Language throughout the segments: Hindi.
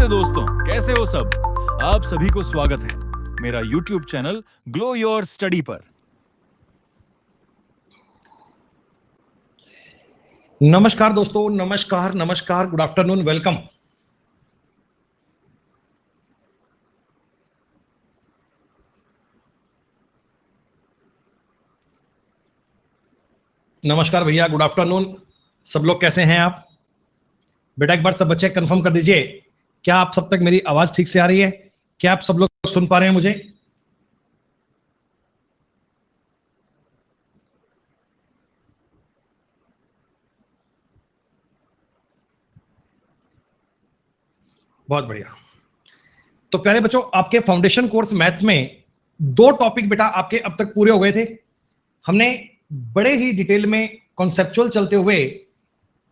नमस्ते दोस्तों, कैसे हो सब। आप सभी को स्वागत है मेरा YouTube channel glow your study पर। नमस्कार दोस्तों, नमस्कार नमस्कार, गुड आफ्टरनून, वेलकम। नमस्कार भैया, गुड आफ्टरनून। सब लोग कैसे हैं आप? बेटा एक बार सब बच्चे कंफर्म कर दीजिए, क्या आप सब तक मेरी आवाज ठीक से आ रही है? क्या आप सब लोग सुन पा रहे हैं मुझे? बहुत बढ़िया। तो प्यारे बच्चों, आपके फाउंडेशन कोर्स मैथ्स में 2 टॉपिक बेटा आपके अब तक पूरे हो गए थे। हमने बड़े ही डिटेल में कॉन्सेप्चुअल चलते हुए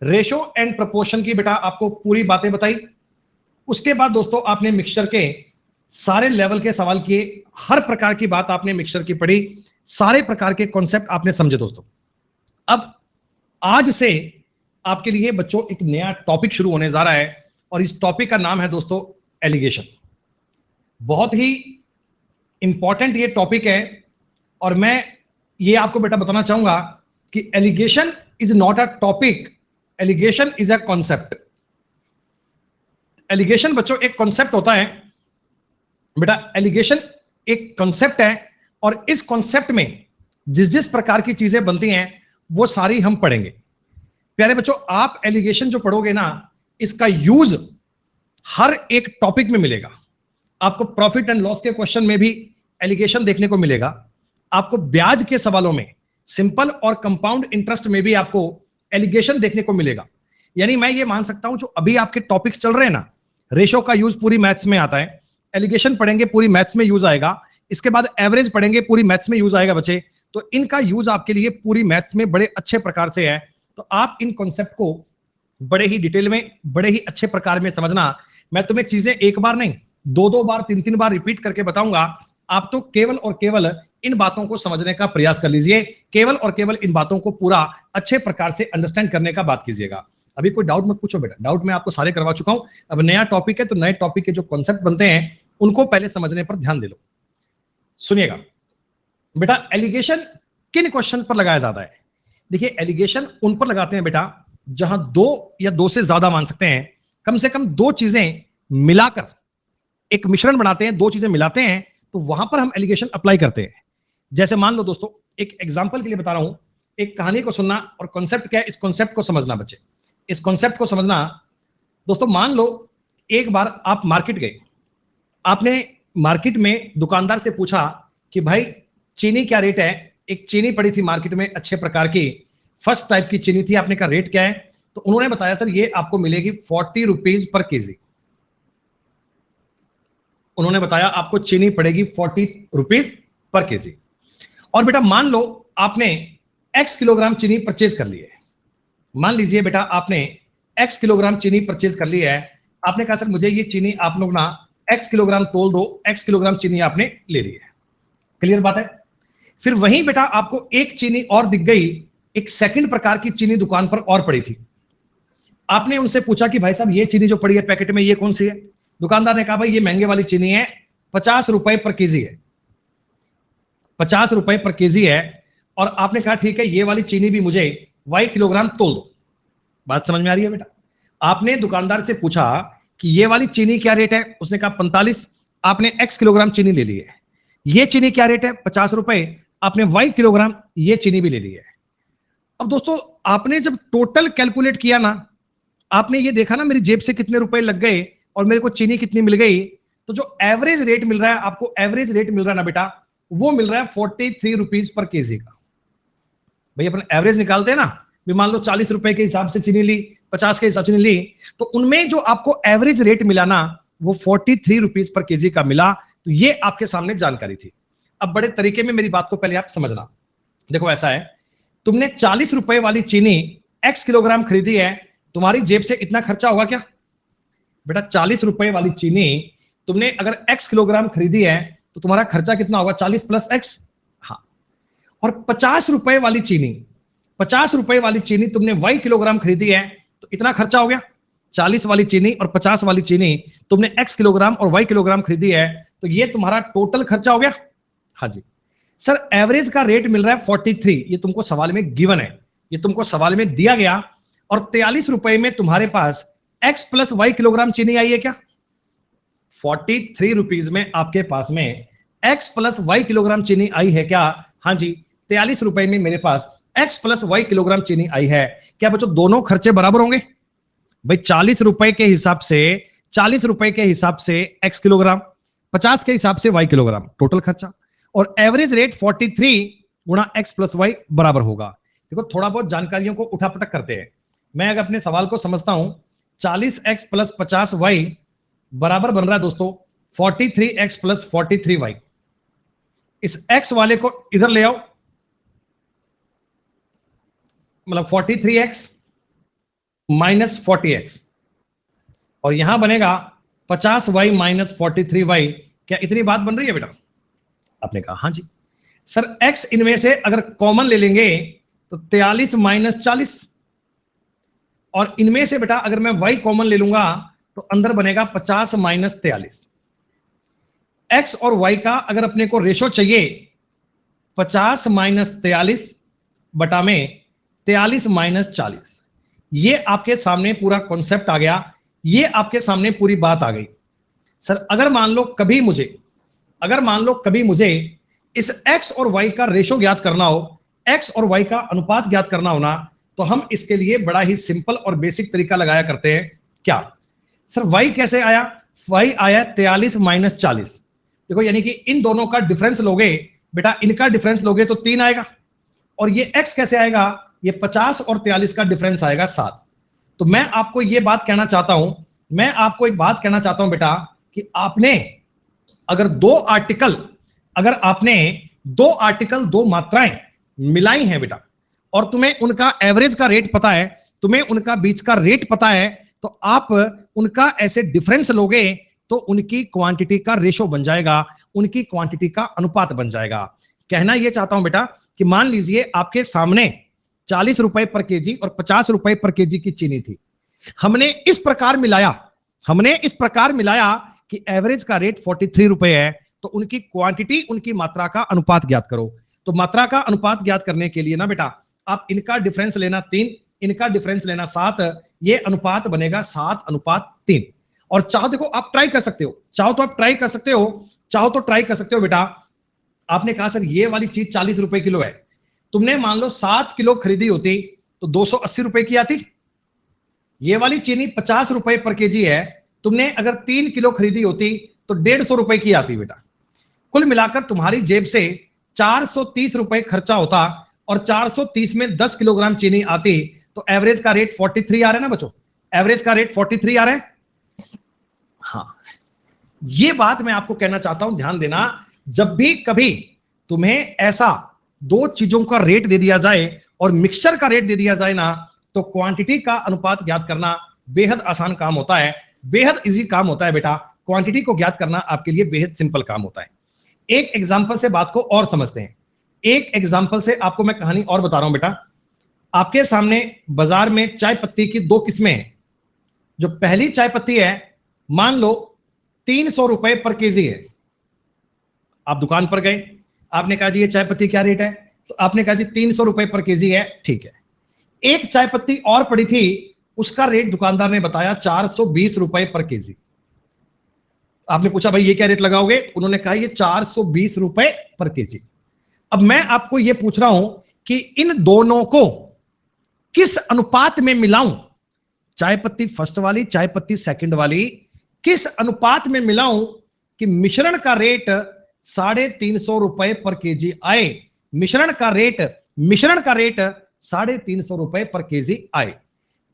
रेशो एंड प्रपोर्शन की बेटा आपको पूरी बातें बताई। उसके बाद दोस्तों आपने मिक्सचर के सारे लेवल के सवाल किए, हर प्रकार की बात आपने मिक्सचर की पढ़ी, सारे प्रकार के कॉन्सेप्ट आपने समझे दोस्तों। अब आज से आपके लिए बच्चों एक नया टॉपिक शुरू होने जा रहा है और इस टॉपिक का नाम है दोस्तों एलिगेशन। बहुत ही इंपॉर्टेंट ये टॉपिक है और मैं ये आपको बेटा बताना चाहूंगा कि allegation is not a topic, allegation is a concept. Allegation बच्चों एक कॉन्सेप्ट होता है बेटा, एलिगेशन एक कॉन्सेप्ट है और इस कॉन्सेप्ट में जिस जिस प्रकार की चीजें बनती हैं वो सारी हम पढ़ेंगे। प्यारे बच्चों, आप एलिगेशन जो पढ़ोगे ना, इसका यूज हर एक टॉपिक में मिलेगा। आपको प्रॉफिट एंड लॉस के क्वेश्चन में भी एलिगेशन देखने को मिलेगा, आपको ब्याज के सवालों में, सिंपल और कंपाउंड इंटरेस्ट में भी आपको एलिगेशन देखने को मिलेगा। यानी मैं ये मान सकता हूं जो अभी आपके टॉपिक्स चल रहे हैं ना, रेशो का यूज पूरी मैथ्स में आता है, एलिगेशन पढ़ेंगे पूरी मैथ्स में यूज आएगा, इसके बाद एवरेज पढ़ेंगे पूरी मैथ्स में यूज आएगा बच्चे। तो इनका यूज आपके लिए पूरी मैथ्स में बड़े अच्छे प्रकार से है। तो आप इन कॉन्सेप्ट को बड़े ही डिटेल में, बड़े ही अच्छे प्रकार में समझना। मैं तुम्हें चीजें एक बार नहीं, 2-2 बार, 3-3 बार रिपीट करके बताऊंगा। आप तो केवल और केवल इन बातों को समझने का प्रयास कर लीजिए, केवल और केवल इन बातों को पूरा अच्छे प्रकार से अंडरस्टैंड करने का बात कीजिएगा। अभी कोई डाउट मत पूछो बेटा, डाउट मैं आपको सारे करवा चुका हूं। अब नया टॉपिक है तो नए टॉपिक के जो कॉन्सेप्ट बनते हैं उनको पहले समझने पर ध्यान दे लो। सुनिएगा बेटा, एलिगेशन किन क्वेश्चन पर लगाया जाता है? देखिए, एलिगेशन उन पर लगाते हैं बेटा जहां 2 या 2 से ज्यादा मान सकते हैं, कम से कम 2 चीजें मिलाकर एक मिश्रण बनाते हैं, 2 चीजें मिलाते हैं, तो वहां पर हम एलिगेशन अप्लाई करते हैं। जैसे मान लो दोस्तों, एक एग्जांपल के लिए बता रहा हूं, एक कहानी को सुनना और कॉन्सेप्ट क्या है इस कॉन्सेप्ट को समझना बच्चे, इस कॉन्सेप्ट को समझना। दोस्तों मान लो एक बार आप मार्केट गए, आपने मार्केट में दुकानदार से पूछा कि भाई चीनी क्या रेट है। एक चीनी पड़ी थी मार्केट में अच्छे प्रकार की, फर्स्ट टाइप की चीनी थी। आपने कहा रेट क्या है? तो उन्होंने बताया सर ये आपको मिलेगी 40 रुपीज पर केजी। उन्होंने बताया आपको चीनी पड़ेगी 40 रुपीज पर केजी। और बेटा मान लो आपने x किलोग्राम चीनी परचेज कर ली है। मान लीजिए बेटा आपने x किलोग्राम चीनी परचेज कर ली है। आपने कहा सर मुझे ये चीनी आप लोग ना x किलोग्राम तोल दो, x किलोग्राम चीनी आपने ले ली है। क्लियर बात है? फिर वहीं बेटा आपको एक चीनी और दिख गई, एक सेकंड प्रकार की चीनी दुकान पर और पड़ी थी। आपने उनसे पूछा कि भाई साहब ये चीनी जो पड़ी है पैकेट में ये कौन सी है? दुकानदार ने कहा भाई ये महंगे वाली चीनी है, 50 रुपए पर केजी है, 50 रुपए पर केजी है। और आपने कहा ठीक है ये वाली चीनी भी मुझे y किलोग्राम तोल दो। बात समझ में आ रही है बेटा? आपने दुकानदार से पूछा कि ये वाली चीनी क्या रेट है? उसने कहा 45। आपने x किलोग्राम चीनी ले ली है। ये चीनी क्या रेट है? 50 रुपए। आपने y किलोग्राम ये चीनी भी ले ली है। अब दोस्तों आपने जब टोटल कैलकुलेट किया ना, आपने ये देखा ना मेरी जेब से कितने रुपए लग गए और मेरे को चीनी कितनी मिल गई। तो जो एवरेज रेट मिल रहा है आपको, एवरेज रेट मिल रहा है ना बेटा, वो मिल रहा है 43 रुपीज पर केजी का। भाई अपन एवरेज निकालते हैं ना, भी मान लो 40 रुपए के हिसाब से चीनी ली, 50 के हिसाब से चीनी ली, तो उनमें जो आपको एवरेज रेट मिला ना वो 43 रुपीज पर केजी का मिला। तो ये आपके सामने जानकारी थी। अब बड़े तरीके में मेरी बात को पहले आप समझना। देखो ऐसा है, तुमने 40 रुपए वाली चीनी x किलोग्राम खरीदी है, तुम्हारी जेब से इतना खर्चा होगा क्या बेटा? 40 रुपए वाली चीनी तुमने अगर x किलोग्राम खरीदी है तो तुम्हारा खर्चा कितना होगा? 40 प्लस x। हाँ। और 50 रुपए वाली चीनी, 50 रुपए वाली चीनी तुमने y किलोग्राम खरीदी है तो इतना खर्चा हो गया। 40 वाली चीनी और 50 वाली चीनी तुमने x किलोग्राम और y किलोग्राम खरीदी है, तो ये तुम्हारा टोटल खर्चा हो गया। हाँ जी सर, एवरेज का रेट मिल रहा है 43, ये तुमको सवाल में गिवन है, ये तुमको सवाल में दिया गया, और 43 रुपए में तुम्हारे पास x प्लस y किलोग्राम चीनी आई है क्या? 43 रुपीज में आपके पास में x प्लस y किलोग्राम चीनी आई है क्या? हाँ जी, 43 रुपए में मेरे पास x प्लस y किलोग्राम चीनी आई है। क्या बच्चों दोनों खर्चे बराबर होंगे? भाई 40 रुपए के हिसाब से, 40 रुपए के हिसाब से x किलोग्राम, 50 के हिसाब से y किलोग्राम टोटल खर्चा, और एवरेज रेट 43 गुणा x प्लस y बराबर होगा। देखो थोड़ा बहुत जानकारियों को उठापटक करते हैं। मैं अगर अपने सवाल को समझता हूं, 40x प्लस 50y बराबर बन रहा है दोस्तों 43x प्लस 43y। इस x वाले को इधर ले आओ, मतलब 43x माइनस 40x, और यहां बनेगा 50y माइनस 43y। क्या इतनी बात बन रही है बेटा? आपने कहा हाँ जी सर। x इनमें से अगर कॉमन ले लेंगे तो 43 माइनस 40, और इनमें से बेटा अगर मैं y कॉमन ले लूंगा तो अंदर बनेगा 50 माइनस 43। x और y का अगर अपने को रेशो चाहिए 50 माइनस 43 बटा में 43 माइनस 40, ये आपके सामने पूरा कॉन्सेप्ट आ गया, ये आपके सामने पूरी बात आ गई। सर अगर मान लो कभी मुझे इस x और y का रेशो ज्ञात करना हो, x और y का अनुपात ज्ञात करना हो ना, तो हम इसके लिए बड़ा ही सिंपल और बेसिक तरीका लगाया करते हैं। क्या सर? y कैसे आया? y आया 43 माइनस 40। देखो यानी कि इन दोनों का डिफरेंस लोगे बेटा, इनका डिफरेंस लोगे तो 3 आएगा, और ये x कैसे आएगा? ये 50 और 43 का डिफरेंस आएगा 7। तो मैं आपको ये बात कहना चाहता हूं, मैं आपको एक बात कहना चाहता हूं बेटा, कि आपने अगर दो मात्राएं मिलाई हैं बेटा, और तुम्हें उनका एवरेज का रेट पता है, तुम्हें उनका बीच का रेट पता है, तो आप उनका ऐसे डिफरेंस लोगे तो उनकी क्वांटिटी का रेशो बन जाएगा, उनकी क्वांटिटी का अनुपात बन जाएगा। कहना यह चाहता हूं बेटा कि मान लीजिए आपके सामने 40 रुपए पर केजी और 50 रुपए पर केजी की चीनी थी, हमने इस प्रकार मिलाया कि एवरेज का रेट 43 रुपए है, तो उनकी क्वांटिटी, उनकी मात्रा का अनुपात ज्ञात करो। तो मात्रा का अनुपात ज्ञात करने के लिए ना बेटा, आप इनका डिफरेंस लेना 3, इनका डिफरेंस लेना 7, ये अनुपात बनेगा 7:3। और चाहो देखो आप ट्राई कर सकते हो, चाहो तो ट्राई कर सकते हो बेटा। आपने कहा सर ये वाली चीज 40 रुपए किलो है, तुमने मान लो 7 किलो खरीदी होती तो 280 रुपए की आती। ये वाली चीनी 50 रुपए पर केजी है, तुमने अगर 3 किलो खरीदी होती तो 150 रुपए की आती बेटा। कुल मिलाकर तुम्हारी जेब से 430 रुपए खर्चा होता, और 430 में 10 किलोग्राम चीनी आती, तो एवरेज का रेट 43 आ रहा है ना बच्चों? एवरेज का रेट 43 आ रहा है। हाँ, ये बात मैं आपको कहना चाहता हूं, ध्यान देना। जब भी कभी तुम्हें ऐसा दो चीजों का रेट दे दिया जाए और मिक्सचर का रेट दे दिया जाए ना, तो क्वांटिटी का अनुपात ज्ञात करना बेहद आसान काम होता है, बेहद इजी काम होता है बेटा। क्वांटिटी को ज्ञात करना आपके लिए बेहद सिंपल काम होता है। एक एग्जांपल से बात को और समझते हैं। एक एग्जांपल से आपको मैं कहानी और बता रहा हूं बेटा। आपके सामने बाजार में चाय पत्ती की 2 किस्में हैं। जो पहली चाय पत्ती है, मान लो 300 रुपए पर केजी है। आप दुकान पर गए, आपने कहा जी ये चाय पत्ती क्या रेट है? तो आपने कहा जी 300 रुपए पर केजी है, ठीक है। एक चाय पत्ती और पड़ी थी, उसका रेट दुकानदार ने बताया 420 रुपए पर केजी। आपने पूछा भाई ये क्या रेट लगाओगे? उन्होंने कहा ये 420 रुपए पर केजी। अब मैं आपको ये पूछ रहा हूं कि इन दोनों को किस अनुपात में मिलाऊं? चाय पत्ती फर्स्ट वाली, चाय पत्ती सेकंड वाली, किस अनुपात में मिलाऊं कि मिश्रण का रेट 350 रुपए पर केजी आए? मिश्रण का रेट 350 रुपए पर केजी आए।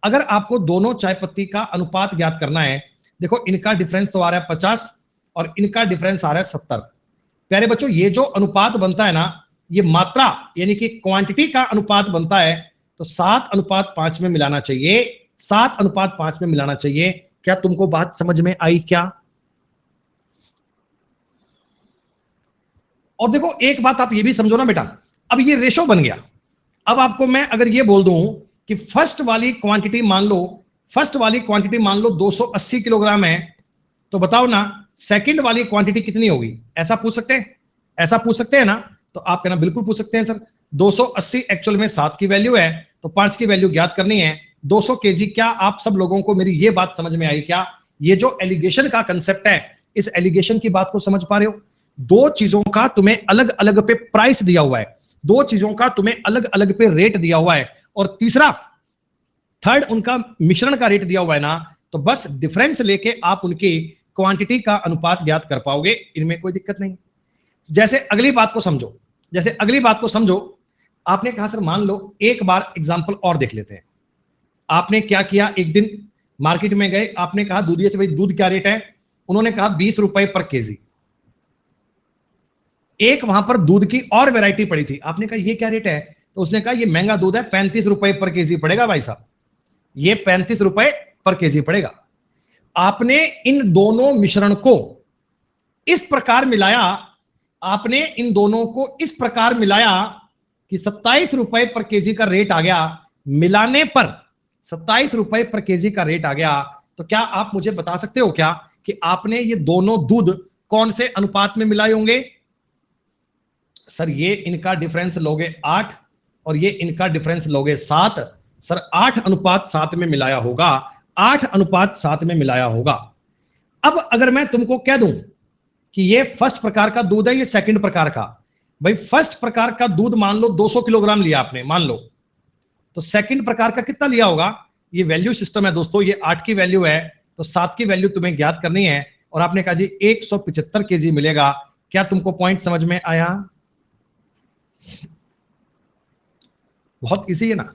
अगर आपको दोनों चाय पत्ती का अनुपात ज्ञात करना है, देखो इनका डिफरेंस तो आ रहा है 50 और इनका डिफरेंस आ रहा है 70। प्यारे बच्चों, ये जो अनुपात बनता है ना, ये मात्रा यानी कि क्वांटिटी का अनुपात बनता है, तो 7:5 में मिलाना चाहिए, 7:5 में मिलाना चाहिए। क्या तुमको बात समझ में आई क्या? और देखो एक बात आप ये भी समझो ना बेटा, अब ये रेशो बन गया। अब आपको मैं अगर ये बोल दूं कि फर्स्ट वाली क्वांटिटी मान लो फर्स्ट वाली क्वांटिटी मान लो 280 किलोग्राम है, तो बताओ ना सेकंड वाली क्वांटिटी कितनी होगी? ऐसा पूछ सकते हैं, ऐसा पूछ सकते हैं ना? तो आप कहना बिल्कुल पूछ सकते हैं सर। 280 एक्चुअल में 7 की वैल्यू है, तो 5 की वैल्यू ज्ञात करनी है। 200 केजी। क्या आप सब लोगों को मेरी ये बात समझ में आई? क्या ये जो एलिगेशन का कंसेप्ट है, इस एलिगेशन की बात को समझ पा रहे हो? दो चीजों का तुम्हें अलग अलग पे प्राइस दिया हुआ है, दो चीजों का तुम्हें अलग अलग पे रेट दिया हुआ है, और तीसरा थर्ड उनका मिश्रण का रेट दिया हुआ है ना, तो बस डिफरेंस लेके आप उनकी क्वांटिटी का अनुपात ज्ञात कर पाओगे, इनमें कोई दिक्कत नहीं। जैसे अगली बात को समझो, जैसे अगली बात को समझो। आपने कहा सर मान लो एक बार एग्जांपल और देख लेते हैं। आपने क्या किया, एक दिन मार्केट में गए, आपने कहा दूधिया से भाई दूध क्या रेट है? उन्होंने कहा 20 रुपए पर केजी। एक वहां पर दूध की और वैरायटी पड़ी थी, आपने कहा ये क्या रेट है? तो उसने कहा ये महंगा दूध है, 35 रुपए पर केजी पड़ेगा भाई साहब, ये 35 रुपए पर केजी पड़ेगा। आपने इन दोनों मिश्रण को इस प्रकार मिलाया, आपने इन दोनों को इस प्रकार मिलाया कि 27 रुपए पर केजी का रेट आ गया। मिलाने पर 27 रुपए पर केजी का रेट आ गया। तो क्या आप मुझे बता सकते हो क्या कि आपने ये दोनों दूध कौन से अनुपात में मिलाए होंगे? सर ये इनका डिफरेंस लोगे 8 और ये इनका डिफरेंस लोगे 7। सर 8:7 में मिलाया होगा, 8:7 में मिलाया होगा। अब अगर मैं तुमको कह दूं कि ये फर्स्ट प्रकार का दूध है, ये सेकंड प्रकार का, भाई फर्स्ट प्रकार का दूध मान लो 200 किलोग्राम लिया आपने, मान लो, तो सेकंड प्रकार का कितना लिया होगा? ये वैल्यू सिस्टम है दोस्तों, ये 8 की वैल्यू है, तो 7 की वैल्यू तुम्हें ज्ञात करनी है, और आपने कहा जी 175 केजी मिलेगा। क्या तुमको पॉइंट समझ में आया? बहुत इजी है ना।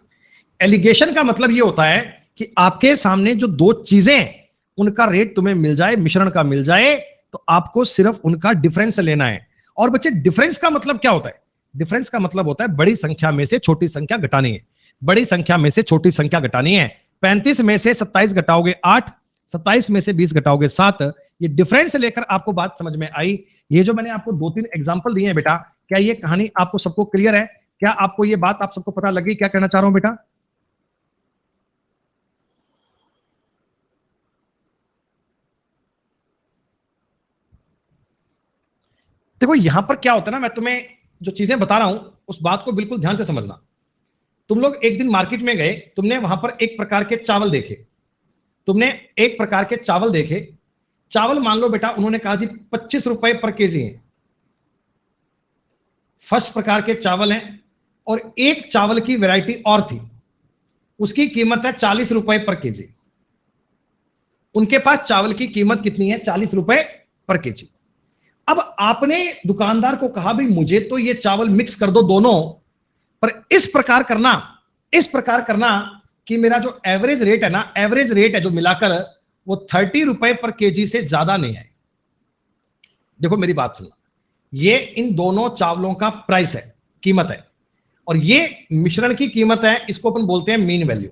एलिगेशन का मतलब ये होता है कि आपके सामने जो दो चीजें उनका रेट तुम्हें मिल जाए, मिश्रण का मिल जाए, तो आपको सिर्फ उनका डिफरेंस लेना है। और बच्चे डिफरेंस का मतलब क्या होता है? डिफरेंस का मतलब होता है बड़ी संख्या में से छोटी संख्या घटानी है, बड़ी संख्या में से छोटी संख्या घटानी है। 35 में से 27 घटाओगे 8, 27 में से 20 घटाओगे 7। ये डिफरेंस लेकर आपको बात समझ में आई? ये जो मैंने आपको 2-3 एग्जांपल दिए हैं बेटा, क्या ये कहानी आपको सबको क्लियर है? क्या आपको ये बात आप सबको पता लगी क्या कहना चाह रहा हूं बेटा? देखो यहां पर क्या होता है ना, मैं तुम्हें जो चीजें बता रहा हूं उस बात को बिल्कुल ध्यान से समझना। तुम लोग एक दिन मार्केट में गए, तुमने वहां पर एक प्रकार के चावल देखे, तुमने एक प्रकार के चावल देखे। चावल मान लो बेटा उन्होंने कहा जी 25 रुपए पर केजी है, फर्स्ट प्रकार के चावल हैं। और एक चावल की वैरायटी और थी, उसकी कीमत है 40 रुपए पर केजी। उनके पास चावल की कीमत कितनी है? 40 रुपए पर केजी। अब आपने दुकानदार को कहा भाई मुझे तो ये चावल मिक्स कर दो दोनों, पर इस प्रकार करना, इस प्रकार करना कि मेरा जो एवरेज रेट है ना, एवरेज रेट है जो मिलाकर वो 30 रुपए पर केजी से ज्यादा नहीं है। देखो मेरी बात सुनना, ये इन दोनों चावलों का प्राइस है, कीमत है, और ये मिश्रण की कीमत है, इसको अपन बोलते हैं मीन वैल्यू।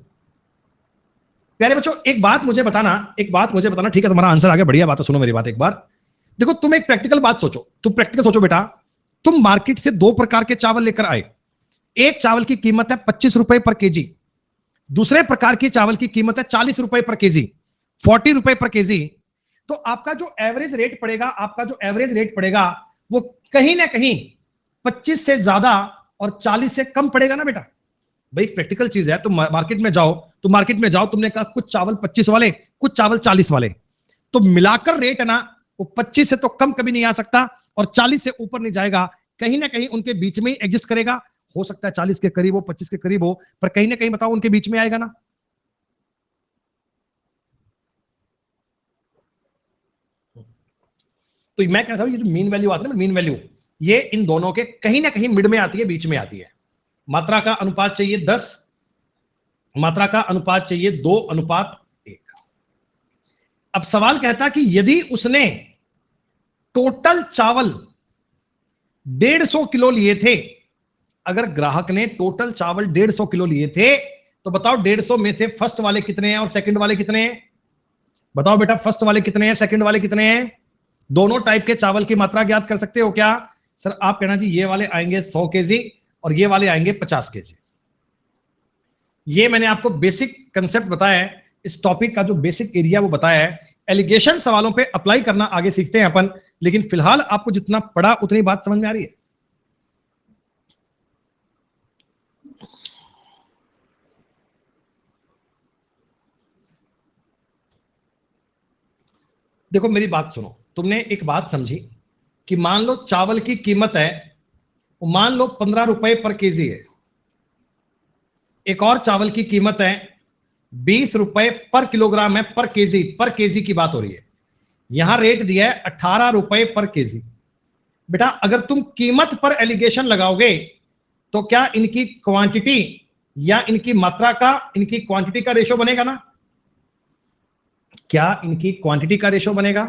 प्यारे बच्चों एक बात मुझे बताना, एक बात मुझे बताना, ठीक है तुम्हारा आंसर आ गया, बढ़िया बात है, सुनो मेरी बात एक बार। देखो तुम एक प्रैक्टिकल बात सोचो, तुम प्रैक्टिकल सोचो बेटा। तुम मार्केट से दो प्रकार के चावल लेकर आए, एक चावल की कीमत है 25 रुपए पर केजी, दूसरे प्रकार की चावल की कीमत है 40 रुपए पर केजी, 40 रुपए पर केजी। तो आपका जो एवरेज रेट पड़ेगा, आपका जो एवरेज रेट पड़ेगा वो कहीं ना कहीं 25 से ज्यादा और 40 से कम पड़ेगा ना बेटा। भाई प्रैक्टिकल चीज है, तुम मार्केट में जाओ, तुम मार्केट में जाओ, तुमने कहा कुछ चावल 25 वाले, कुछ चावल 40 वाले, तो मिलाकर रेट है ना वो 25 से तो कम कभी नहीं आ सकता और 40 से ऊपर नहीं जाएगा, कहीं ना कहीं उनके बीच में ही एग्जिस्ट करेगा। हो सकता है 40 के करीब हो, 25 के करीब हो, पर कहीं ना कहीं बताओ उनके बीच में आएगा ना। तो मैं कहता हूं ये जो मीन वैल्यू आती है ना, मीन वैल्यू, ये इन दोनों के कहीं ना कहीं मिड में आती है, बीच में आती है। मात्रा का अनुपात चाहिए 10, मात्रा का अनुपात चाहिए 2:1। अब सवाल कहता कि यदि उसने टोटल चावल 150 किलो लिए थे, अगर ग्राहक ने टोटल चावल 150 किलो लिए थे, तो बताओ 150 में से फर्स्ट वाले कितने हैं और सेकंड वाले कितने हैं? बताओ बेटा फर्स्ट वाले कितने हैं, सेकंड वाले कितने हैं? दोनों टाइप के चावल की मात्रा ज्ञात कर सकते हो क्या? सर आप कहना जी ये वाले आएंगे 100 केजी और ये वाले आएंगे 50 केजी। ये मैंने आपको बेसिक कंसेप्ट बताया है इस टॉपिक का जो बेसिक एरिया वो बताया है। एलिगेशन सवालों पे अप्लाई करना आगे सीखते हैं अपन, लेकिन फिलहाल आपको जितना पढ़ा उतनी बात समझ में आ रही है। देखो मेरी बात सुनो, तुमने एक बात समझी कि मान लो चावल की कीमत है, मान लो 15 रुपए पर केजी है। एक और चावल की कीमत है 20 रुपए पर किलोग्राम है, पर केजी की बात हो रही है। यहां रेट दिया है 18 रुपए पर केजी। बेटा अगर तुम कीमत पर एलिगेशन लगाओगे तो क्या इनकी क्वांटिटी या इनकी मात्रा का, इनकी क्वांटिटी का रेशो बनेगा ना? क्या इनकी क्वांटिटी का रेशो बनेगा?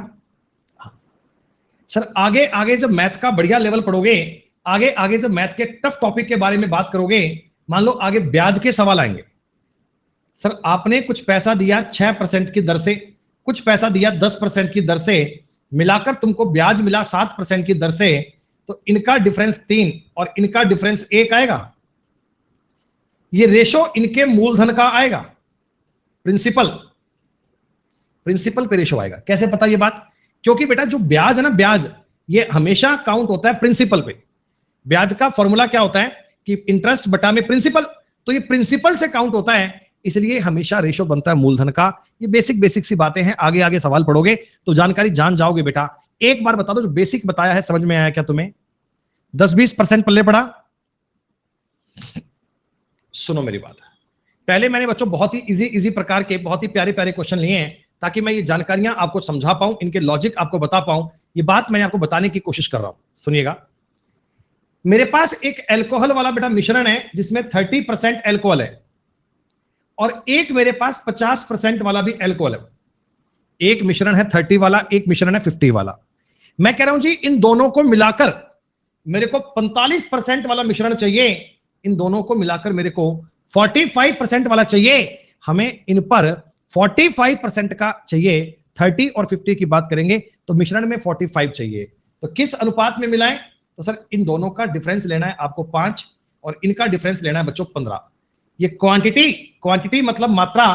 सर आगे आगे जब मैथ का बढ़िया लेवल पढ़ोगे, आगे आगे जब मैथ के टफ टॉपिक के बारे में बात करोगे, मान लो आगे ब्याज के सवाल आएंगे। सर आपने कुछ पैसा दिया 6% की दर से, कुछ पैसा दिया 10% की दर से, मिलाकर तुमको ब्याज मिला 7% की दर से, तो इनका डिफरेंस 3 और इनका डिफरेंस 1 आएगा। ये रेशो इनके मूलधन का आएगा, प्रिंसिपल, प्रिंसिपल पे रेशो आएगा। कैसे पता ये बात? क्योंकि बेटा जो ब्याज है ना, ब्याज ये हमेशा काउंट होता है प्रिंसिपल पे। ब्याज का फॉर्मूला क्या होता है कि इंटरेस्ट बटा में प्रिंसिपल, तो ये प्रिंसिपल से काउंट होता है, इसलिए हमेशा रेशो बनता है मूलधन का। ये बेसिक बेसिक सी बातें हैं, आगे आगे सवाल पढ़ोगे तो जानकारी जान जाओगे। बेटा एक बार बता दो, जो बेसिक बताया है समझ में आया क्या तुम्हें? 10-20% पल्ले पड़ा? सुनो मेरी बात, पहले मैंने बच्चों बहुत ही इजी इजी प्रकार के बहुत ही प्यारे प्यारे क्वेश्चन लिए हैं ताकि मैं ये जानकारियां आपको समझा पाऊं, इनके लॉजिक आपको बता पाऊं। ये बात मैं आपको बताने की कोशिश कर रहा हूं, सुनिएगा। मेरे पास एक एल्कोहल वाला बेटा मिश्रण है जिसमें 30% एल्कोहल है, और एक मेरे पास 50% वाला भी एल्कोहल है। एक मिश्रण है 30 वाला, एक मिश्रण है 50 वाला। मैं कह रहा हूं जी इन दोनों को मिलाकर मेरे को 45% वाला मिश्रण चाहिए, इन दोनों को मिलाकर मेरे को 45% वाला चाहिए। हमें इन पर 45% का चाहिए। 30 और 50 की बात करेंगे तो मिश्रण में 45 चाहिए। तो किस अनुपात में मिलाएं? तो सर इन दोनों का डिफरेंस लेना है आपको 5 और इनका डिफरेंस लेना है बच्चों 15। ये क्वांटिटी, क्वांटिटी मतलब मात्रा,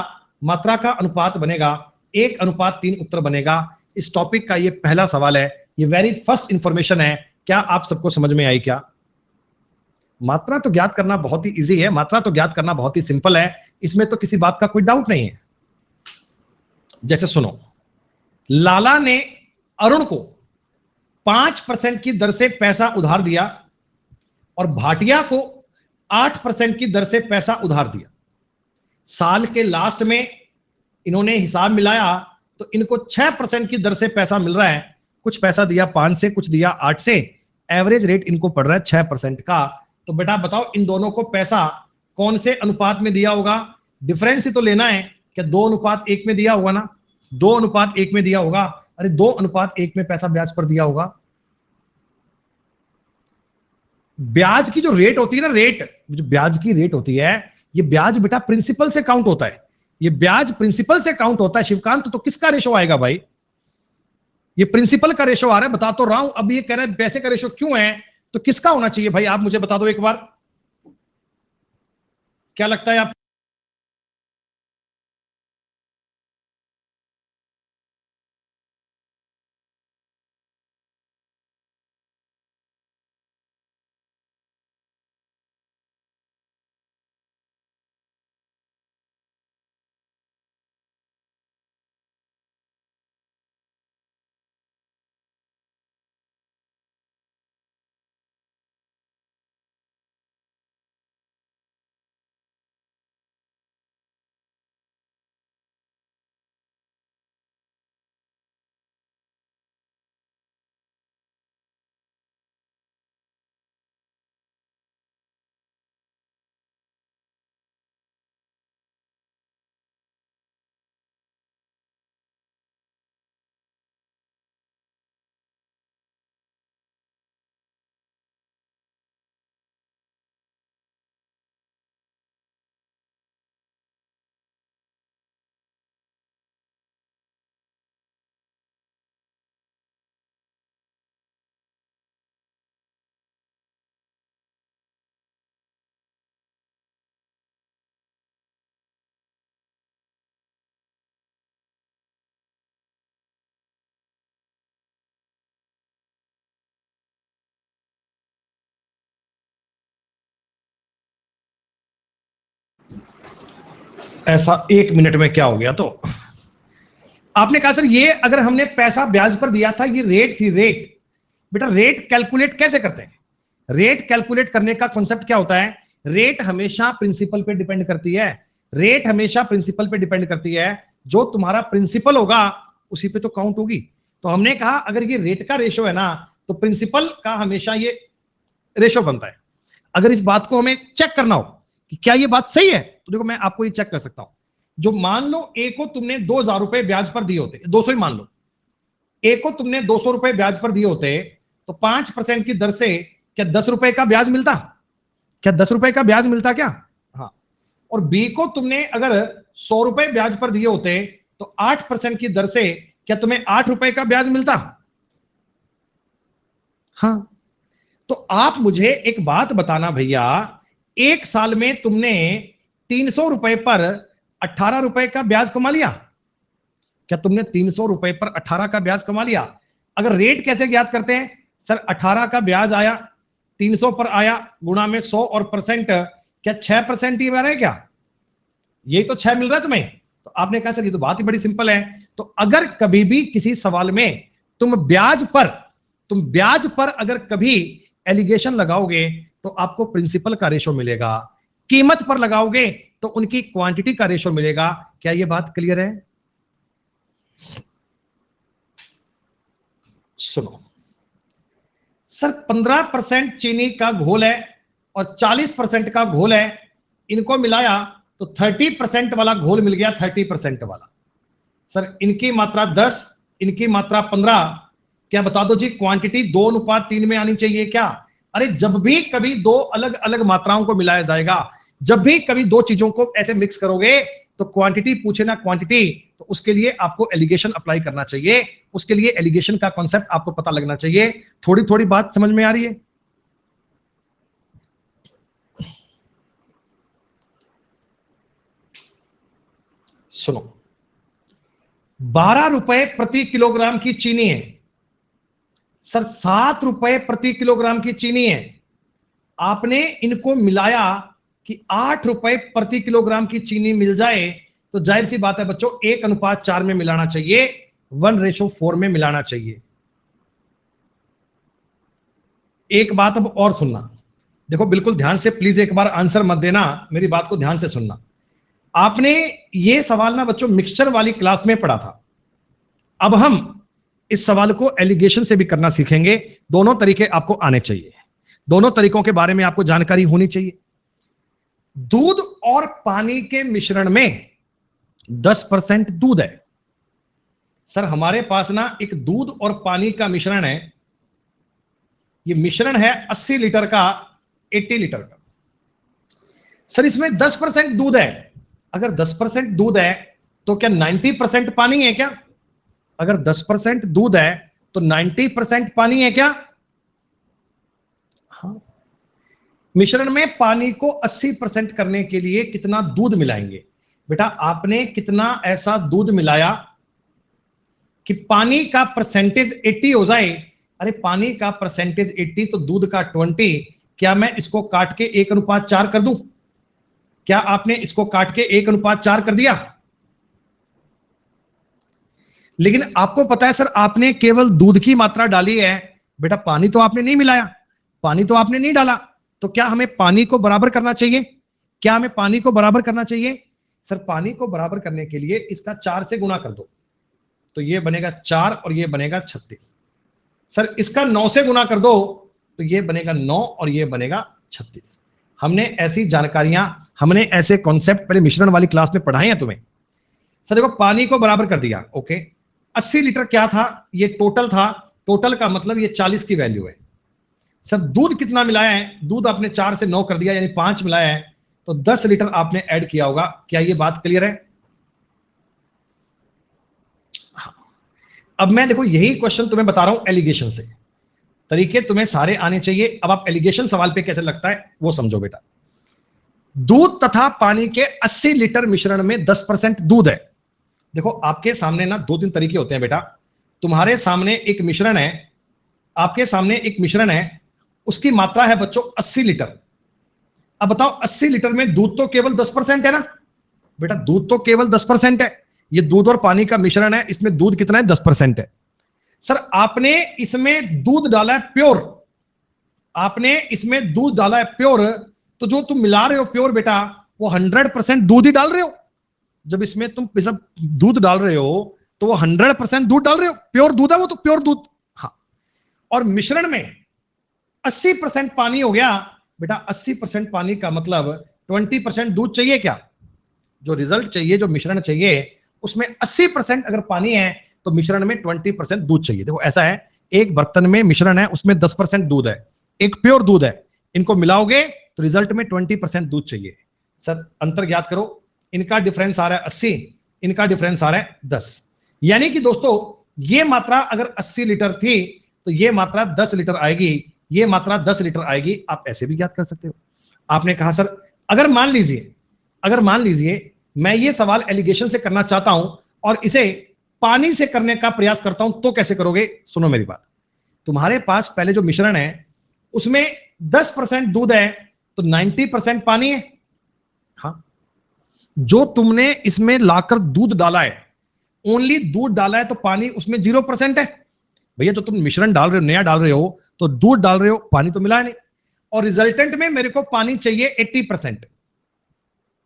मात्रा का अनुपात बनेगा 1:3 उत्तर बनेगा। इस टॉपिक का ये पहला सवाल है, ये वेरी फर्स्ट इंफॉर्मेशन है। क्या आप सबको समझ में आई क्या? मात्रा तो ज्ञात करना बहुत ही इजी है, मात्रा तो ज्ञात करना बहुत ही सिंपल है, इसमें तो किसी बात का कोई डाउट नहीं है। जैसे सुनो, लाला ने अरुण को 5% की दर से पैसा उधार दिया और भाटिया को 8% की दर से पैसा उधार दिया। साल के लास्ट में इन्होंने हिसाब मिलाया तो इनको 6% की दर से पैसा मिल रहा है। कुछ पैसा दिया 5 से, कुछ दिया 8 से, एवरेज रेट इनको पड़ रहा है 6% का। तो बेटा बताओ इन दोनों को पैसा कौन से अनुपात में दिया होगा? डिफरेंस ही तो लेना है। क्या 2:1 में दिया होगा ना? 2:1 में दिया होगा। अरे 2:1 में पैसा ब्याज पर दिया होगा। ब्याज की जो रेट होती है ना, रेट, जो ब्याज की रेट होती है, ये ब्याज बेटा प्रिंसिपल से काउंट होता है। ये ब्याज प्रिंसिपल से काउंट होता है शिवकांत। तो किसका रेशो आएगा भाई? ये प्रिंसिपल का रेशो आ रहा है, बता तो रहा हूं। अब ये कह रहा है पैसे का रेशो क्यों है, तो किसका होना चाहिए भाई? आप मुझे बता दो एक बार, क्या लगता है आप? ऐसा 1 मिनट में क्या हो गया? तो आपने कहा सर ये अगर हमने पैसा ब्याज पर दिया था, ये रेट थी, रेट। बेटा रेट कैलकुलेट कैसे करते हैं? रेट कैलकुलेट करने का कॉन्सेप्ट क्या होता है? रेट हमेशा प्रिंसिपल पे डिपेंड करती है। रेट हमेशा प्रिंसिपल पे डिपेंड करती है। जो तुम्हारा प्रिंसिपल होगा उसी पे तो काउंट होगी। तो हमने कहा अगर ये रेट का रेशो है ना, तो प्रिंसिपल का हमेशा ये रेशो बनता है। अगर इस बात को हमें चेक करना हो कि क्या ये बात सही है, तो देखो मैं आपको ये चेक कर सकता हूं। जो मान लो ए को तुमने 2000 रुपए ब्याज पर दिए होते, 200 ही मान लो, ए को तुमने 200 रुपए ब्याज पर दिए होते, तो 5% की दर से क्या 10 रुपए का ब्याज मिलता? क्या 10 रुपए का ब्याज मिलता क्या? हाँ। और बी को तुमने अगर 100 रुपए ब्याज पर दिए होते, तो 8% की दर से क्या तुम्हें 8 रुपए का ब्याज मिलता? हाँ। तो आप मुझे एक बात बताना भैया, एक साल में तुमने 300 रुपए पर 18 रुपए का ब्याज कमा लिया। क्या तुमने 300 रुपए पर 18 का ब्याज कमा लिया? अगर रेट कैसे ज्ञात करते हैं? सर 18 का ब्याज आया, 300 पर आया, गुणा में 100 और परसेंट, क्या 6% ही रहा है क्या? यही तो 6 मिल रहा है तुम्हें। तो आपने कहा सर ये तो बात ही बड़ी सिंपल है। तो अगर कभी भी किसी सवाल में तुम ब्याज पर अगर कभी एलिगेशन लगाओगे तो आपको प्रिंसिपल का रेशो मिलेगा, कीमत पर लगाओगे तो उनकी क्वांटिटी का रेशो मिलेगा। क्या ये बात क्लियर है? सुनो सर, 15% चीनी का घोल है और 40% का घोल है, इनको मिलाया तो 30% वाला घोल मिल गया, 30% वाला। सर इनकी मात्रा 10, इनकी मात्रा 15, क्या बता दो जी क्वांटिटी 2:3 में आनी चाहिए क्या? अरे जब भी कभी दो अलग अलग मात्राओं को मिलाया जाएगा, जब भी कभी दो चीजों को ऐसे मिक्स करोगे तो क्वांटिटी पूछे ना क्वांटिटी, तो उसके लिए आपको एलिगेशन अप्लाई करना चाहिए, उसके लिए एलिगेशन का कॉन्सेप्ट आपको पता लगना चाहिए। थोड़ी थोड़ी बात समझ में आ रही है? सुनो, 12 रुपए प्रति किलोग्राम की चीनी है। सर 7 रुपए प्रति किलोग्राम की चीनी है। आपने इनको मिलाया कि 8 रुपए प्रति किलोग्राम की चीनी मिल जाए, तो जाहिर सी बात है बच्चों 1:4 में मिलाना चाहिए, 1:4 में मिलाना चाहिए। एक बात अब और सुनना, देखो बिल्कुल ध्यान से, प्लीज एक बार आंसर मत देना, मेरी बात को ध्यान से सुनना। आपने ये सवाल ना बच्चों मिक्सचर वाली क्लास में पढ़ा था। अब हम इस सवाल को एलिगेशन से भी करना सीखेंगे। दोनों तरीके आपको आने चाहिए, दोनों तरीकों के बारे में आपको जानकारी होनी चाहिए। दूध और पानी के मिश्रण में 10% दूध है। सर हमारे पास ना एक दूध और पानी का मिश्रण है, ये मिश्रण है 80 लीटर का, 80 लीटर का। सर इसमें 10% दूध है। अगर 10% दूध है तो क्या 90% पानी है क्या? अगर 10% दूध है तो 90% पानी है क्या? हाँ। मिश्रण में पानी को 80% करने के लिए कितना दूध मिलाएंगे? बेटा आपने कितना ऐसा दूध मिलाया कि पानी का परसेंटेज 80 हो जाए? अरे पानी का परसेंटेज 80 तो दूध का 20। क्या मैं इसको काट के 1:4 कर दूं? क्या आपने इसको काट के 1:4 कर दिया? लेकिन आपको पता है सर आपने केवल दूध की मात्रा डाली है, बेटा पानी तो आपने नहीं मिलाया, पानी तो आपने नहीं डाला। तो क्या हमें पानी को बराबर करना चाहिए? क्या हमें पानी को बराबर करना चाहिए? सर पानी को बराबर करने के लिए इसका 4 से गुणा कर दो, तो ये बनेगा 4 और ये बनेगा 36। सर इसका 9 से गुणा कर दो तो ये बनेगा 9 और ये बनेगा 36। हमने ऐसी जानकारियां, हमने ऐसे कॉन्सेप्ट पहले मिश्रण वाली क्लास में पढ़ाए हैं तुम्हें। सर देखो पानी को बराबर कर दिया, ओके। 80 लीटर क्या था? ये टोटल था, टोटल का मतलब ये 40 की वैल्यू है। सर दूध कितना मिलाया है? दूध आपने 4 से 9 कर दिया, यानी 5 मिलाया है, तो 10 लीटर आपने ऐड किया होगा। क्या ये बात क्लियर है? अब मैं देखो यही क्वेश्चन तुम्हें बता रहा हूं एलिगेशन से, तरीके तुम्हें सारे आने चाहिए। अब आप एलिगेशन सवाल पे कैसे लगता है वो समझो बेटा। दूध तथा पानी के 80 लीटर मिश्रण में 10% दूध है। देखो आपके सामने ना 2-3 तरीके होते हैं बेटा। तुम्हारे सामने एक मिश्रण है, आपके सामने एक मिश्रण है, उसकी मात्रा है बच्चों 80 लीटर। अब बताओ 80 लीटर में दूध तो केवल 10% है ना, बेटा दूध तो केवल 10% है, ये दूध और पानी का मिश्रण है, इसमें दूध कितना है? 10% है। सर आपने इसमें दूध डाला है प्योर, आपने इसमें दूध डाला है प्योर, तो जो तुम मिला रहे हो प्योर बेटा वो 100% दूध ही डाल रहे हो। जब इसमें तुम सब दूध डाल रहे हो तो वो 100% दूध डाल रहे हो, प्योर दूध है वो तो, प्योर दूध। हाँ, और मिश्रण में 80% पानी हो गया बेटा। 80% पानी का मतलब 20% दूध चाहिए क्या? जो रिजल्ट चाहिए, जो मिश्रण चाहिए, उसमें 80% अगर पानी है तो मिश्रण में 20% दूध चाहिए। देखो ऐसा है, एक बर्तन में मिश्रण है, उसमें 10% दूध है, एक प्योर दूध है, इनको मिलाओगे तो रिजल्ट में 20% दूध चाहिए। सर अंतर ज्ञात करो, इनका डिफरेंस आ रहा है 80, इनका डिफरेंस आ रहा है 10। यानी कि दोस्तों ये मात्रा अगर 80 लीटर थी तो ये मात्रा 10 लीटर आएगी, ये मात्रा 10 लीटर आएगी। आप ऐसे भी ज्ञात कर सकते हो। आपने कहा सर अगर मान लीजिए मैं ये सवाल एलिगेशन से करना चाहता हूं और इसे पानी से करने का प्रयास करता हूं तो कैसे करोगे? सुनो मेरी बात। तुम्हारे पास पहले जो मिश्रण है उसमें 10% दूध है तो 90% पानी है। हाँ, जो तुमने इसमें लाकर दूध डाला है, ओनली दूध डाला है, तो पानी उसमें 0% है। भैया जो तुम मिश्रण डाल रहे हो, नया डाल रहे हो, तो दूध डाल रहे हो, पानी तो मिला है नहीं, और रिजल्टेंट में मेरे को पानी चाहिए 80%।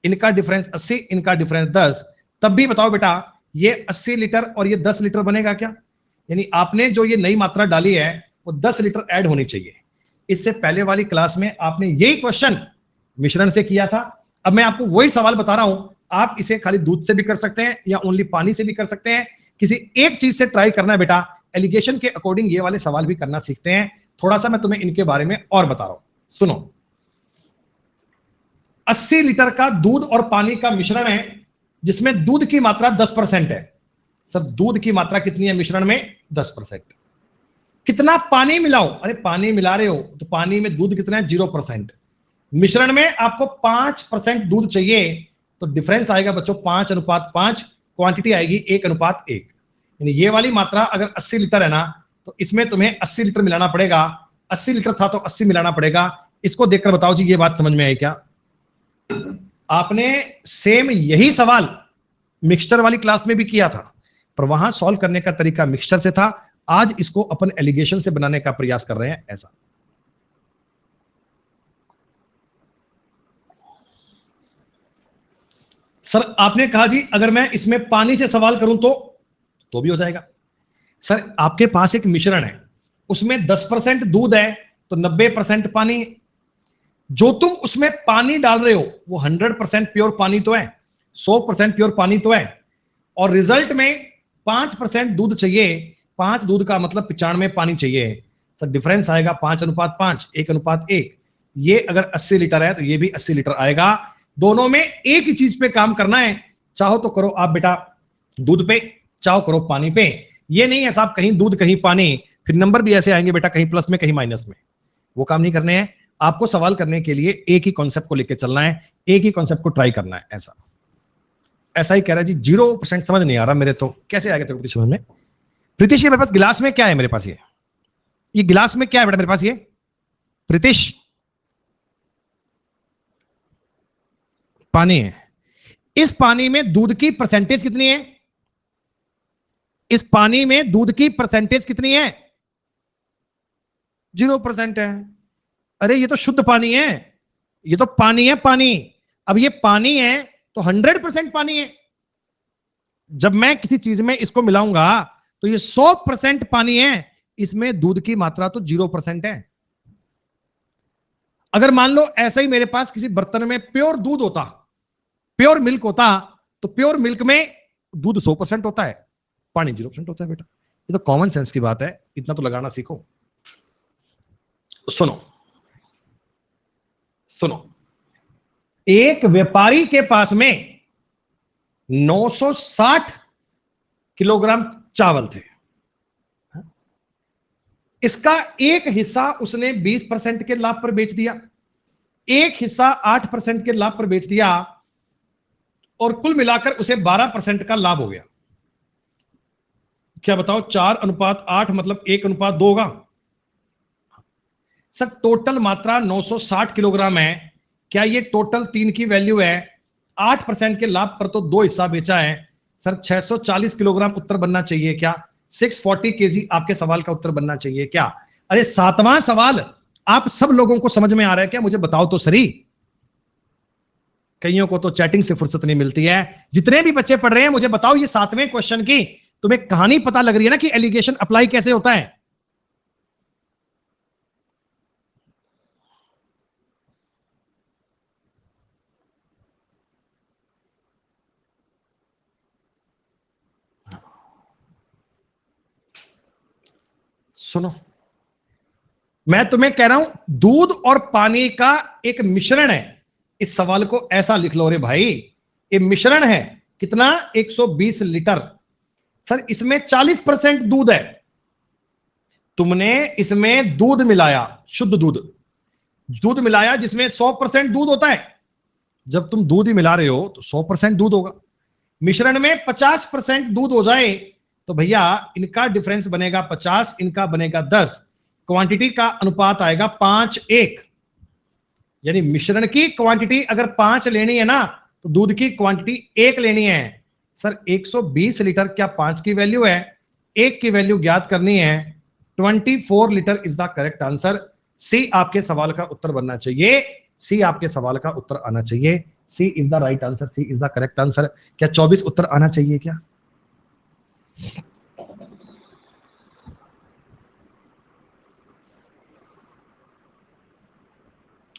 इनका डिफरेंस 80, इनका डिफरेंस 10। तब भी बताओ बेटा ये 80 लीटर और ये 10 लीटर बनेगा क्या? यानी आपने जो ये नई मात्रा डाली है वो 10 लीटर ऐड होनी चाहिए। इससे पहले वाली क्लास में आपने यही क्वेश्चन मिश्रण से किया था। अब मैं आपको वही सवाल बता रहा हूं, आप इसे खाली दूध से भी कर सकते हैं या ओनली पानी से भी कर सकते हैं। किसी एक चीज से ट्राई करना है बेटा। एलिगेशन के अकॉर्डिंग ये वाले सवाल भी करना सीखते हैं। थोड़ा सा मैं तुम्हें इनके बारे में और बता रहा हूं, सुनो। 80 लीटर का दूध और पानी का मिश्रण है जिसमें दूध की मात्रा 10% है। सब दूध की मात्रा कितनी है मिश्रण में? 10%। कितना पानी मिलाओ? अरे पानी मिला रहे हो तो पानी में दूध कितना है? 0%। मिश्रण में आपको 5% दूध चाहिए, तो डिफरेंस आएगा बच्चों 5:5। क्वांटिटी आएगी 1:1। यानी ये वाली मात्रा अगर 80 लीटर है ना, तो इसमें तुम्हें 80 लीटर मिलाना पड़ेगा। 80 लीटर था तो 80 मिलाना पड़ेगा। इसको देखकर बताओ जी ये बात समझ में आई क्या? आपने सेम यही सवाल मिक्सचर वाली क्लास में भी किया था, पर वहां सॉल्व करने का तरीका मिक्सचर से था। आज इसको अपन एलिगेशन से बनाने का प्रयास कर रहे हैं। ऐसा सर आपने कहा जी अगर मैं इसमें पानी से सवाल करूं तो भी हो जाएगा। सर आपके पास एक मिश्रण है, उसमें 10% दूध है तो 90% पानी। जो तुम उसमें पानी डाल रहे हो वो 100% प्योर पानी तो है, 100% प्योर पानी तो है, और रिजल्ट में 5% दूध चाहिए। 5 दूध का मतलब 95 पानी चाहिए। सर डिफरेंस आएगा 5:5, 1:1। ये अगर 80 लीटर है तो ये भी 80 लीटर आएगा। दोनों में एक ही चीज पे काम करना है। चाहो तो करो आप बेटा दूध पे, चाहो करो पानी पे। ये नहीं है साहब कहीं दूध कहीं पानी, फिर नंबर भी ऐसे आएंगे बेटा, कहीं प्लस में कहीं माइनस में। वो काम नहीं करने हैं। आपको सवाल करने के लिए एक ही कॉन्सेप्ट को लेकर चलना है, एक ही कॉन्सेप्ट को ट्राई करना है। ऐसा ही कह रहा है जी 0% समझ नहीं आ रहा मेरे, तो कैसे आएगा तेरे को समझ में? प्रीतिश ये मेरे पास गिलास में क्या है? मेरे पास ये गिलास में क्या है बेटा मेरे पास? ये प्रीतिश पानी है। इस पानी में दूध की परसेंटेज कितनी है? इस पानी में दूध की परसेंटेज कितनी है? 0% है। अरे ये तो शुद्ध पानी है, ये तो पानी है पानी। अब ये पानी है तो 100% पानी है। जब मैं किसी चीज में इसको मिलाऊंगा तो ये 100% पानी है, इसमें दूध की मात्रा तो 0% है। अगर मान लो ऐसा ही मेरे पास किसी बर्तन में प्योर दूध होता, प्योर मिल्क होता, तो प्योर मिल्क में दूध 100% होता है, पानी 0% होता है बेटा। ये तो कॉमन सेंस की बात है, इतना तो लगाना सीखो। सुनो एक व्यापारी के पास में 960 किलोग्राम चावल थे। इसका एक हिस्सा उसने 20% के लाभ पर बेच दिया, एक हिस्सा 8% के लाभ पर बेच दिया, और कुल मिलाकर उसे 12% का लाभ हो गया। क्या बताओ 4:8 मतलब 1:2 होगा? सर टोटल मात्रा 960 किलोग्राम है। क्या ये टोटल 3 की वैल्यू है? 8% के लाभ पर तो 2 हिस्सा बेचा है सर। 640 किलोग्राम उत्तर बनना चाहिए क्या? 640 केजी आपके सवाल का उत्तर बनना चाहिए क्या? अरे 7वां सवाल आप सब लोगों को समझ में आ रहा है क्या? मुझे बताओ तो सही। कईयों को तो चैटिंग से फुर्सत नहीं मिलती है। जितने भी बच्चे पढ़ रहे हैं मुझे बताओ, ये 7वें क्वेश्चन की तुम्हें कहानी पता लग रही है ना कि एलिगेशन अप्लाई कैसे होता है? सुनो, मैं तुम्हें कह रहा हूं दूध और पानी का एक मिश्रण है। इस सवाल को ऐसा लिख लो रे भाई, ये मिश्रण है कितना? 120 लीटर। सर इसमें 40% दूध है, तुमने इसमें दूध मिलाया, शुद्ध दूध, दूध मिलाया जिसमें 100% दूध होता है। जब तुम दूध ही मिला रहे हो तो 100% दूध होगा। मिश्रण में 50% दूध हो जाए तो भैया इनका डिफरेंस बनेगा 50, इनका बनेगा 10। क्वांटिटी का अनुपात आएगा 5:1। यानी मिश्रण की क्वांटिटी अगर 5 लेनी है ना तो दूध की क्वांटिटी 1 लेनी है। सर 120 लीटर क्या 5 की वैल्यू है? 1 की वैल्यू ज्ञात करनी है। 24 litre is the correct answer. C आपके सवाल का उत्तर बनना चाहिए। सी आपके सवाल का उत्तर आना चाहिए। C is the right answer. C is the correct answer. क्या 24 उत्तर आना चाहिए क्या?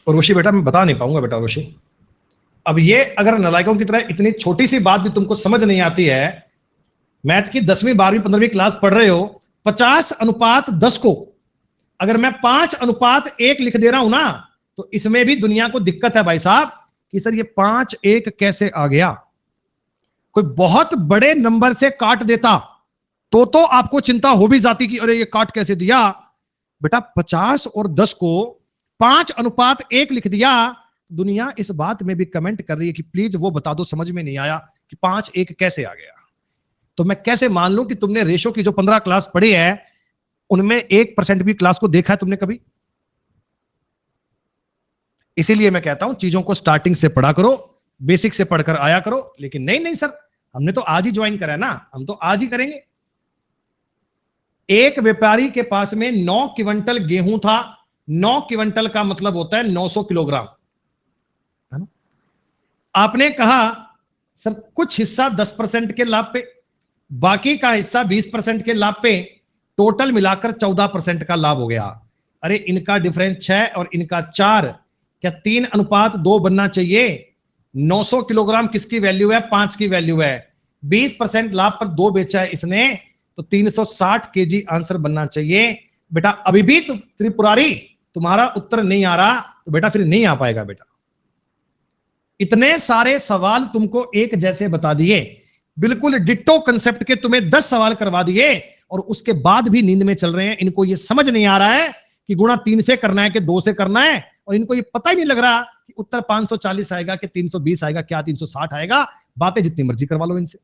और ऋषि बेटा मैं बता नहीं पाऊंगा बेटा ऋषि। अब ये अगर नलायकों की तरह इतनी छोटी सी बात भी तुमको समझ नहीं आती है, मैथ की 10वीं 12वीं 15वीं क्लास पढ़ रहे हो, 50:10 को अगर मैं 5:1 लिख दे रहा हूं ना तो इसमें भी दुनिया को दिक्कत है भाई साहब कि सर ये 5:1 कैसे आ गया। कोई बहुत बड़े नंबर से काट देता तो आपको चिंता हो भी जाती कि अरे ये काट कैसे दिया। बेटा 50 और 10 को 5:1 लिख दिया। दुनिया इस बात में भी कमेंट कर रही है कि प्लीज वो बता दो, समझ में नहीं आया कि 5:1 कैसे आ गया। तो मैं कैसे मान लूं कि तुमने रेशो की जो 15 क्लास पढ़ी है उनमें 1% भी क्लास को देखा है तुमने कभी? इसीलिए मैं कहता हूं चीजों को स्टार्टिंग से पढ़ा करो, बेसिक से पढ़कर आया करो। लेकिन नहीं नहीं सर हमने तो आज ही ज्वाइन करा है ना, हम तो आज ही करेंगे। एक व्यापारी के पास में 9 क्विंटल गेहूं था। 9 क्विंटल का मतलब होता है 900 किलोग्राम, है ना? आपने कहा सर कुछ हिस्सा 10% के लाभ पे, बाकी का हिस्सा 20% के लाभ पे, टोटल मिलाकर 14% का लाभ हो गया। अरे इनका डिफरेंस 6 और इनका 4, क्या 3:2 बनना चाहिए? 900 किलोग्राम किसकी वैल्यू है? 5 की वैल्यू है। 20% लाभ पर 2 बेचा है इसने तो 360 केजी आंसर बनना चाहिए। बेटा अभी भी त्रिपुरारी तुम्हारा उत्तर नहीं आ रहा तो बेटा फिर नहीं आ पाएगा। बेटा इतने सारे सवाल तुमको एक जैसे बता दिए, बिल्कुल डिट्टो कंसेप्ट के तुम्हें 10 सवाल करवा दिए और उसके बाद भी नींद में चल रहे हैं। इनको ये समझ नहीं आ रहा है कि गुणा 3 से करना है कि 2 से करना है, और इनको ये पता ही नहीं लग रहा कि उत्तर 540 आएगा कि 320 आएगा, क्या 360 आएगा। बातें जितनी मर्जी करवा लो इनसे,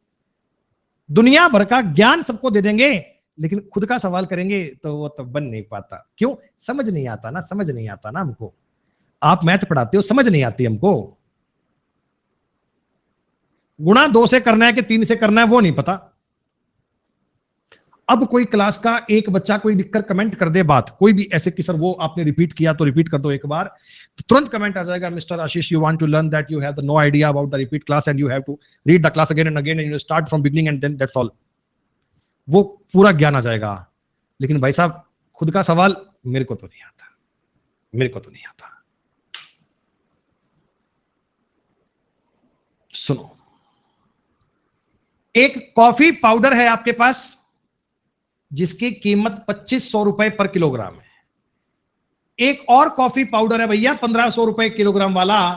दुनिया भर का ज्ञान सबको दे देंगे लेकिन खुद का सवाल करेंगे तो वो तो बन नहीं पाता। क्यों? समझ नहीं आता ना, समझ नहीं आता ना हमको। आप मैथ पढ़ाते हो, समझ नहीं आती हमको। गुणा 2 से करना है कि 3 से करना है वो नहीं पता। अब कोई क्लास का एक बच्चा कोई लिखकर कमेंट कर दे बात, कोई भी ऐसे कि सर वो आपने रिपीट किया तो रिपीट कर दो एक बार, तो तुरंत कमेंट आ जाएगा, mister Ashish you want to learn that you have the no idea about the repeat class and you have to read the class again and you start from beginning and then that's all. वो पूरा ज्ञान आ जाएगा। लेकिन भाई साहब खुद का सवाल मेरे को तो नहीं आता, मेरे को तो नहीं आता। सुनो, एक कॉफी पाउडर है आपके पास जिसकी कीमत 2500 रुपए पर किलोग्राम है। एक और कॉफी पाउडर है भैया 1500 रुपए किलोग्राम वाला,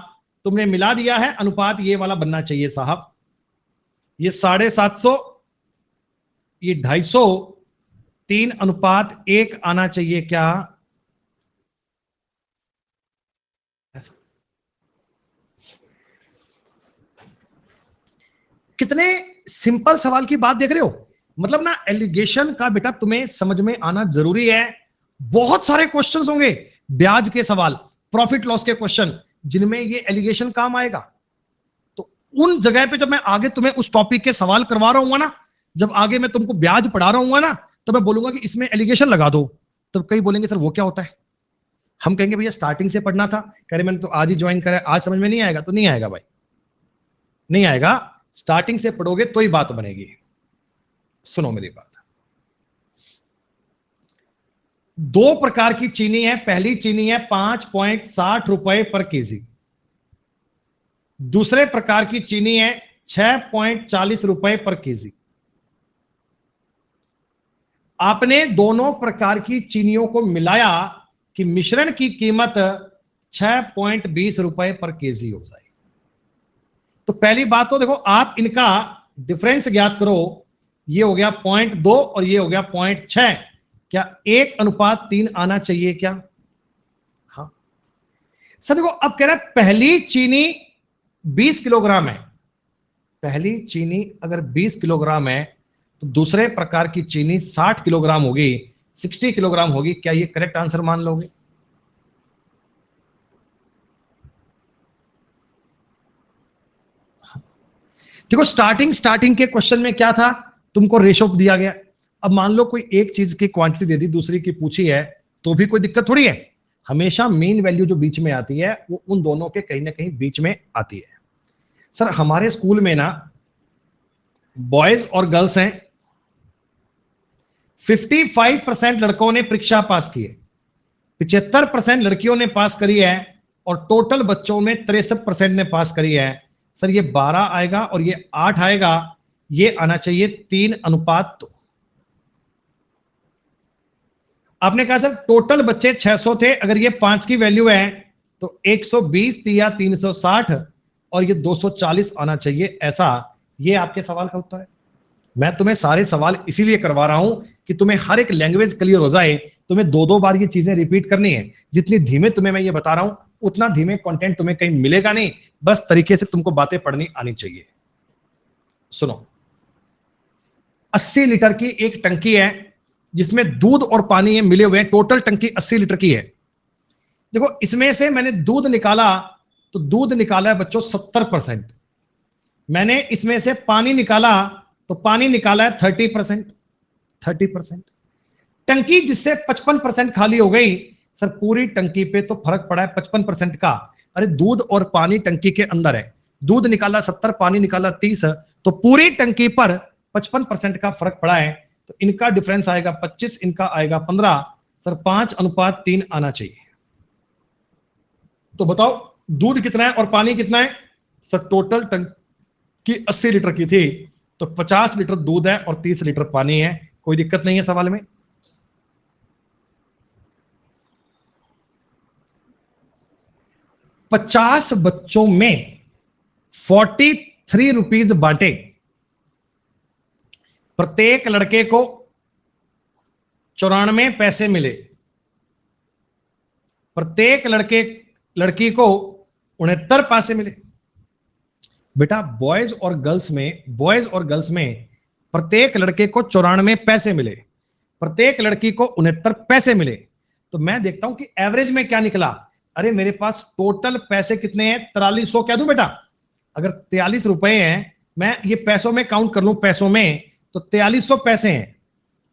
तुमने मिला दिया है। अनुपात ये वाला बनना चाहिए साहब, ये 750, ये 250, 3:1 आना चाहिए क्या? कितने सिंपल सवाल की बात देख रहे हो। मतलब ना एलिगेशन का बेटा तुम्हें समझ में आना जरूरी है। बहुत सारे क्वेश्चंस होंगे, ब्याज के सवाल, प्रॉफिट लॉस के क्वेश्चन, जिनमें ये एलिगेशन काम आएगा। तो उन जगह पे जब मैं आगे तुम्हें उस टॉपिक के सवाल करवा रहा हूँ ना, जब आगे मैं तुमको ब्याज पढ़ा रहा हूँ ना, तो मैं बोलूंगा कि इसमें एलिगेशन लगा दो, तो कई बोलेंगे सर वो क्या होता है। हम कहेंगे भैया स्टार्टिंग से पढ़ना था, कह रहे मैंने तो आज ही ज्वाइन करा, आज समझ में नहीं आएगा, तो नहीं आएगा भाई, नहीं आएगा। स्टार्टिंग से पढ़ोगे तो ही बात बनेगी। सुनो मेरी बात, दो प्रकार की चीनी है। पहली चीनी है 5.60 रुपए पर केजी, दूसरे प्रकार की चीनी है 6.40 रुपए पर केजी। आपने दोनों प्रकार की चीनियों को मिलाया कि मिश्रण की कीमत 6.20 रुपए पर केजी हो जाए। तो पहली बात तो देखो, आप इनका डिफरेंस ज्ञात करो। ये हो गया 0.2 और ये हो गया 0.6। क्या 1:3 आना चाहिए क्या? हाँ सर। देखो अब कह रहा है पहली चीनी 20 किलोग्राम है, पहली चीनी अगर 20 किलोग्राम है तो दूसरे प्रकार की चीनी 60 किलोग्राम होगी, 60 किलोग्राम होगी। क्या ये करेक्ट आंसर मान लोगे? देखो स्टार्टिंग के क्वेश्चन में क्या था, तुमको रेशो दिया गया। अब मान लो कोई एक चीज की क्वांटिटी दे दी, दूसरी की पूछी है, तो भी कोई दिक्कत थोड़ी है। हमेशा मेन वैल्यू जो बीच में आती है वो उन दोनों के कहीं ना कहीं बीच में आती है। सर हमारे स्कूल में ना बॉयज और गर्ल्स हैं, 55% लड़कों ने परीक्षा पास की है, 75% लड़कियों ने पास करी है, और टोटल बच्चों में 63% ने पास करी है। सर ये 12 आएगा और ये 8 आएगा, ये आना चाहिए 3:2। आपने कहा सर टोटल बच्चे 600 थे, अगर ये 5 की वैल्यू है तो 120 या 360 और ये 240 आना चाहिए, ऐसा। ये आपके सवाल का उत्तर है। मैं तुम्हें सारे सवाल इसीलिए करवा रहा हूं कि तुम्हें हर एक लैंग्वेज क्लियर हो जाए। तुम्हें दो दो बार ये चीजें रिपीट करनी है। जितनी धीमे तुम्हें मैं ये बता रहा हूं उतना धीमे कंटेंट तुम्हें कहीं मिलेगा नहीं, बस तरीके से तुमको बातें पढ़नी आनी चाहिए। सुनो, 80 लीटर की एक टंकी है जिसमें दूध और पानी मिले हुए हैं, टोटल टंकी 80 लीटर की है। देखो इसमें से मैंने दूध निकाला तो दूध निकाला है बच्चों 70%, मैंने इसमें से पानी निकाला तो पानी निकाला है 30%। टंकी जिससे 55% खाली हो गई। सर पूरी टंकी पे तो फर्क पड़ा है 55% का। अरे दूध और पानी टंकी के अंदर है, दूध निकाला 70, पानी निकाला 30, तो पूरी टंकी पर 55% का फर्क पड़ा है। तो इनका डिफरेंस आएगा 25, इनका आएगा 15। सर 5:3 आना चाहिए। तो बताओ दूध कितना है और पानी कितना है? सर टोटल टंकी 80 लीटर की थी तो 50 लीटर दूध है और 30 लीटर पानी है। कोई दिक्कत नहीं है सवाल में? पचास बच्चों में 43 रुपीज बांटे, प्रत्येक लड़के को 94 पैसे मिले, प्रत्येक लड़की को 69 पैसे मिले। बेटा बॉयज और गर्ल्स में प्रत्येक लड़के को 94 पैसे मिले, प्रत्येक लड़की को 69 पैसे मिले। तो मैं देखता हूं कि एवरेज में क्या निकला। अरे मेरे पास टोटल पैसे कितने हैं? 4300 कह दूं बेटा। अगर 43 रुपए हैं, मैं ये पैसों में काउंट कर लूं, पैसों में तो 4300 पैसे हैं।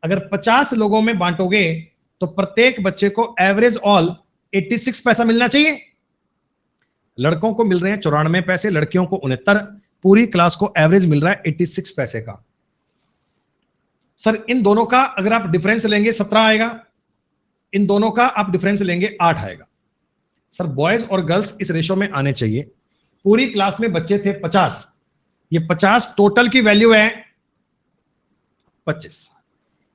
अगर 50 लोगों में बांटोगे तो प्रत्येक बच्चे को एवरेज ऑल 86 पैसा मिलना चाहिए। लड़कों को मिल रहे हैं 94 पैसे, लड़कियों को 69, पूरी क्लास को एवरेज मिल रहा है 86 पैसे का। सर इन दोनों का अगर आप डिफरेंस लेंगे 17 आएगा, इन दोनों का आप डिफरेंस लेंगे 8 आएगा। सर बॉयज और गर्ल्स इस रेशो में आने चाहिए। पूरी क्लास में बच्चे थे 50, ये 50 टोटल की वैल्यू है 25,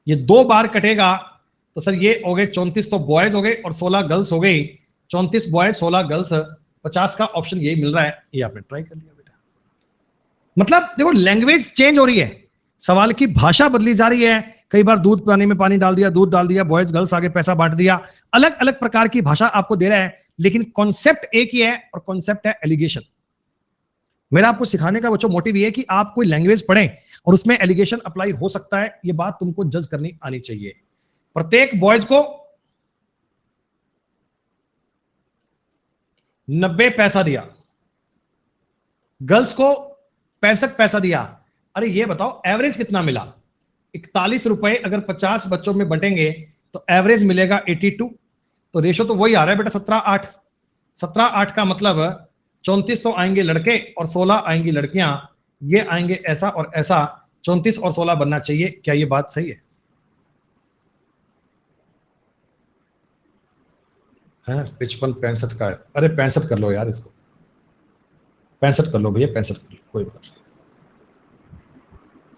ये 2 बार कटेगा तो सर ये हो गए 34, तो बॉयज हो गए और 16 गर्ल्स हो गई। 34 बॉयज 16 गर्ल्स, 50 का ऑप्शन यही मिल रहा है। ये आपने ट्राई कर लिया बेटा। मतलब देखो लैंग्वेज चेंज हो रही है, सवाल की भाषा बदली जा रही है। कई बार दूध पानी में पानी डाल दिया, दूध डाल दिया, बॉयज गर्ल्स आगे पैसा बांट दिया, अलग अलग प्रकार की भाषा आपको दे रहा है, लेकिन कॉन्सेप्ट एक ही है और कॉन्सेप्ट है एलिगेशन। मेरा आपको सिखाने का बच्चों मोटिव ये है कि आप कोई लैंग्वेज पढ़ें और उसमें एलिगेशन अप्लाई हो सकता है, ये बात तुमको जज करनी आनी चाहिए। प्रत्येक बॉयज को 90 पैसा दिया, गर्ल्स को 65 पैसा दिया। अरे ये बताओ एवरेज कितना मिला? 41 रुपए अगर 50 बच्चों में बंटेंगे तो एवरेज मिलेगा 82। तो रेशो तो वही आ रहा है बेटा 17:8। 17:8 का मतलब 34 तो आएंगे लड़के और 16 आएंगी लड़कियां। ये आएंगे ऐसा और ऐसा, 34 और 16 बनना चाहिए। क्या ये बात सही है? 55 65 का है। अरे 65 कर लो यार, इसको 65 कर लो भैया, 65 कर लो, कोई बात नहीं।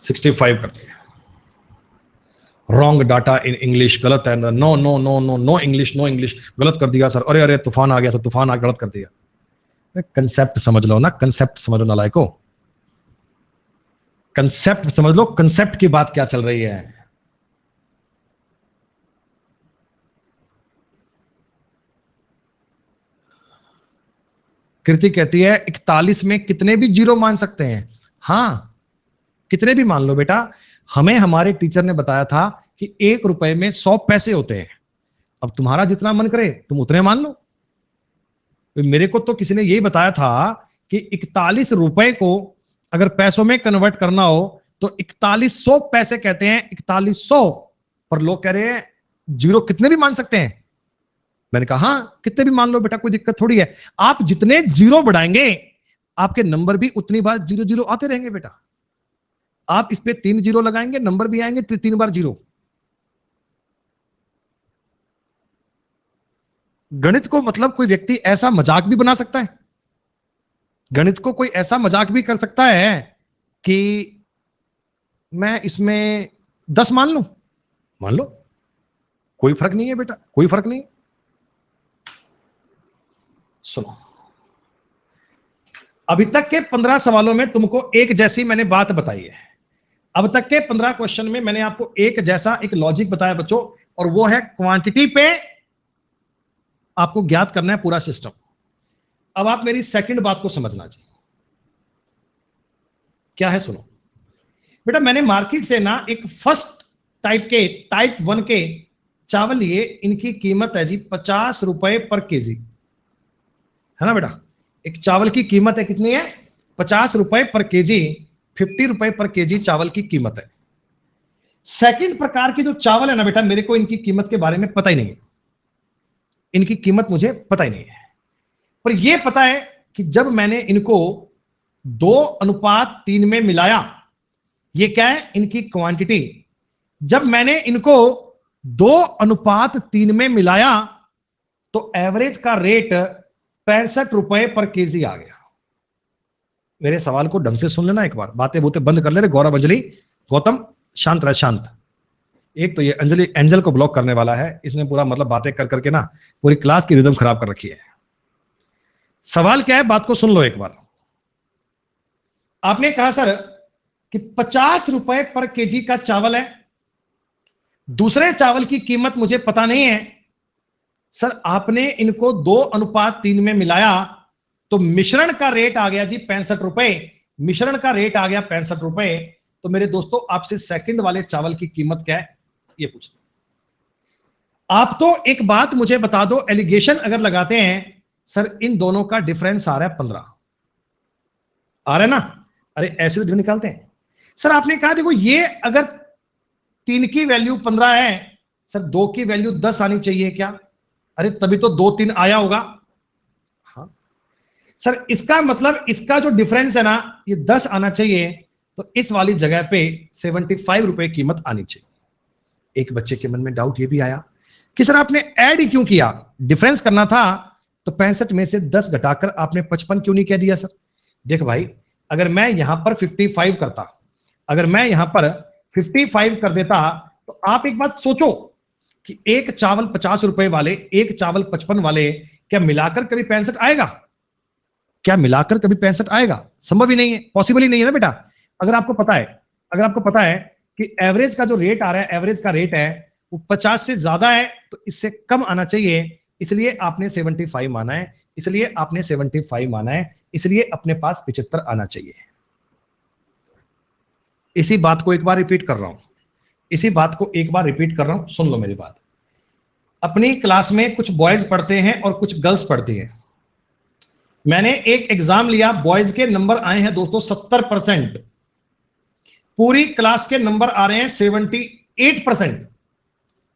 65 कर दिया। रॉन्ग डाटा इन इंग्लिश, गलत है। No no no no no English, no English, गलत कर दिया सर। अरे अरे तूफान आ गया सर, तूफान आ गलत कर दिया। कंसेप्ट समझ लो ना, कंसेप्ट समझ लो नालायको, कंसेप्ट समझ लो, कंसेप्ट की बात क्या चल रही है। कृति कहती है 41 में कितने भी जीरो मान सकते हैं। हाँ, कितने भी मान लो बेटा। हमें हमारे टीचर ने बताया था कि 1 रुपए में 100 पैसे होते हैं। अब तुम्हारा जितना मन करे तुम उतने मान लो। मेरे को तो किसी ने यही बताया था कि 41 रुपए को अगर पैसों में कन्वर्ट करना हो तो 4100 पैसे कहते हैं, 4100। पर लोग कह रहे हैं जीरो कितने भी मान सकते हैं। मैंने कहा हाँ कितने भी मान लो बेटा, कोई दिक्कत थोड़ी है। आप जितने जीरो बढ़ाएंगे आपके नंबर भी उतनी बार जीरो जीरो आते रहेंगे बेटा। आप इस पे 3 जीरो लगाएंगे, नंबर भी आएंगे 3 बार जीरो। गणित को मतलब कोई व्यक्ति ऐसा मजाक भी बना सकता है, गणित को कोई ऐसा मजाक भी कर सकता है कि मैं इसमें 10 मान लूं। मान लो, कोई फर्क नहीं है बेटा, कोई फर्क नहीं। सुनो, अभी तक के 15 सवालों में तुमको एक जैसी मैंने बात बताई है। अब तक के 15 क्वेश्चन में मैंने आपको एक जैसा एक लॉजिक बताया बच्चों, और वो है क्वांटिटी पे आपको ज्ञात करना है पूरा सिस्टम। अब आप मेरी सेकंड बात को समझना चाहिए। क्या है सुनो बेटा, मैंने मार्केट से ना एक फर्स्ट टाइप 1 के चावल लिए। इनकी कीमत है जी 50 रुपए पर केजी, है ना बेटा। एक चावल की कीमत है कितनी है? 50 रुपए पर केजी, 50 रुपए पर केजी चावल की कीमत है। सेकंड प्रकार की जो चावल है ना बेटा, मेरे को इनकी कीमत के बारे में पता ही नहीं है। इनकी कीमत मुझे पता ही नहीं है, पर यह पता है कि जब मैंने इनको 2:3 में मिलाया, ये क्या है? इनकी क्वांटिटी। जब मैंने इनको 2:3 में मिलाया तो एवरेज का रेट 65 रुपए पर केजी आ गया। मेरे सवाल को ढंग से सुन लेना एक बार, बातें बोते बंद कर ले रे गौरव, अंजलि, गौतम, शांत रह, शांत। एक तो ये अंजलि एंजल को ब्लॉक करने वाला है, इसने पूरा मतलब बातें कर करके ना पूरी क्लास की रिदम खराब कर रखी है। सवाल क्या है, बात को सुन लो एक बार। आपने कहा सर कि 50 रुपए पर केजी का चावल है, दूसरे चावल की कीमत मुझे पता नहीं है। सर आपने इनको 2:3 में मिलाया तो मिश्रण का रेट आ गया जी 65 रुपए। मिश्रण का रेट आ गया 65 रुपए। तो मेरे दोस्तों आपसे सेकंड वाले चावल की कीमत क्या है ये पूछते। आप तो एक बात मुझे बता दो, एलिगेशन अगर लगाते हैं सर इन दोनों का डिफरेंस आ रहा है 15, आ रहा है ना। अरे ऐसे तो निकालते हैं। सर आपने कहा देखो ये अगर 3 की वैल्यू 15 है, सर 2 की वैल्यू 10 आनी चाहिए क्या? अरे तभी तो 2 3 आया होगा। हाँ सर, इसका मतलब इसका जो डिफरेंस है ना ये 10 आना चाहिए, तो इस वाली जगह पे 75 रुपए कीमत आनी चाहिए। एक बच्चे के मन में डाउट ये भी आया कि सर आपने ऐड ही क्यों किया? डिफरेंस करना था तो 65 में से 10 घटाकर आपने 55 क्यों नहीं कह दिया? सर देख भाई, अगर मैं यहां पर 55 करता, अगर मैं यहां पर 55 कर देता, तो आप एक बात सोचो कि एक चावल 50 रुपए वाले, एक चावल 55 वाले, क्या मिलाकर कभी 65 आएगा? क्या मिलाकर कभी 65 आएगा? संभव ही नहीं है, पॉसिबल ही नहीं है ना बेटा। अगर आपको पता है, अगर आपको पता है कि एवरेज का जो रेट आ रहा है, एवरेज का रेट है वो 50 से ज्यादा है, तो इससे कम आना चाहिए, इसलिए आपने 75 माना है, इसलिए आपने 75 माना है, इसलिए अपने पास 75 आना चाहिए। इसी बात को एक बार रिपीट कर रहा हूं, इसी बात को एक बार रिपीट कर रहा हूं, सुन लो मेरी बात। अपनी क्लास में कुछ बॉयज पढ़ते हैं और कुछ गर्ल्स पढ़ती हैं। मैंने एक एग्जाम लिया, बॉयज के नंबर आए हैं दोस्तों 70%, पूरी क्लास के नंबर आ रहे हैं 78%।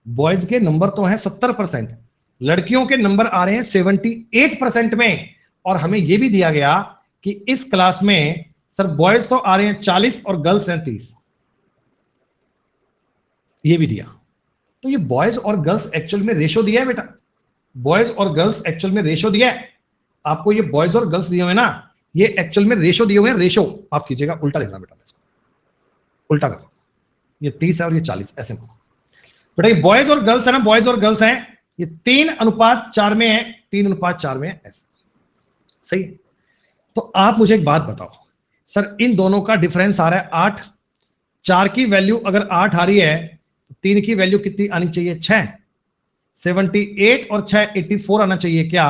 बॉयज के नंबर तो हैं 70%, लड़कियों के नंबर आ रहे हैं 78% में। और हमें यह भी दिया गया कि इस क्लास में सर बॉयज तो आ रहे हैं 40 और गर्ल्स हैं 30, ये भी दिया। तो ये बॉयज और गर्ल्स एक्चुअल में रेशो दिया है बेटा, बॉयज और गर्ल्स एक्चुअल में रेशो दिया है आपको। ये बॉयज और गर्ल्स दिए हुए ना, ये एक्चुअल में रेशो दिए हुए हैं, रेशो माफ कीजिएगा, उल्टा लिखना बेटा, उल्टा कर, ये 30 है और ये 40, ऐसे बेटा। ये बॉयज और गर्ल्स है ना, बॉयज और गर्ल्स हैं, ये 3:4 में है, 3:4 में है, ऐसे सही है। तो आप मुझे एक बात बताओ सर, इन दोनों का डिफरेंस आ रहा है 8, 4 की वैल्यू अगर 8 आ रही है, 3 की वैल्यू कितनी आनी चाहिए? 6, 78 और 6 84 आना चाहिए क्या?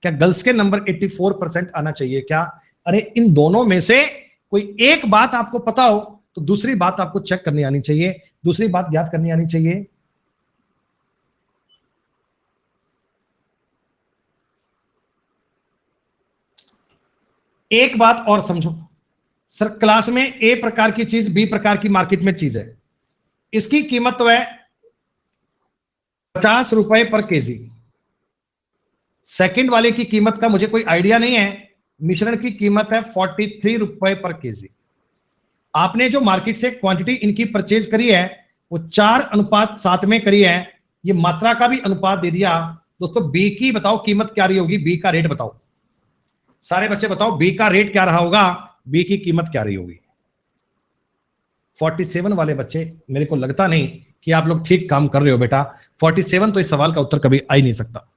क्या गर्ल्स के नंबर 84% आना चाहिए क्या? अरे इन दोनों में से कोई एक बात आपको पता हो तो दूसरी बात आपको चेक करनी आनी चाहिए, दूसरी बात याद करनी आनी चाहिए। एक बात और समझो सर, क्लास में ए प्रकार की चीज बी प्रकार की मार्केट में चीज है, इसकी कीमत तो है 50 रुपए पर केजी। सेकंड वाले की कीमत का मुझे कोई आइडिया नहीं है, मिश्रण की कीमत है 43 रुपए पर केजी। आपने जो मार्केट से क्वांटिटी इनकी परचेज करी है वो 4:7 में करी है, ये मात्रा का भी अनुपात दे दिया। दोस्तों बी की बताओ कीमत क्या रही होगी, बी का रेट बताओ, सारे बच्चे बताओ बी का रेट क्या रहा होगा, बी की कीमत क्या रही होगी? 47 वाले बच्चे, मेरे को लगता नहीं कि आप लोग ठीक काम कर रहे हो बेटा। 47 तो इस सवाल का उत्तर कभी आ ही नहीं सकता।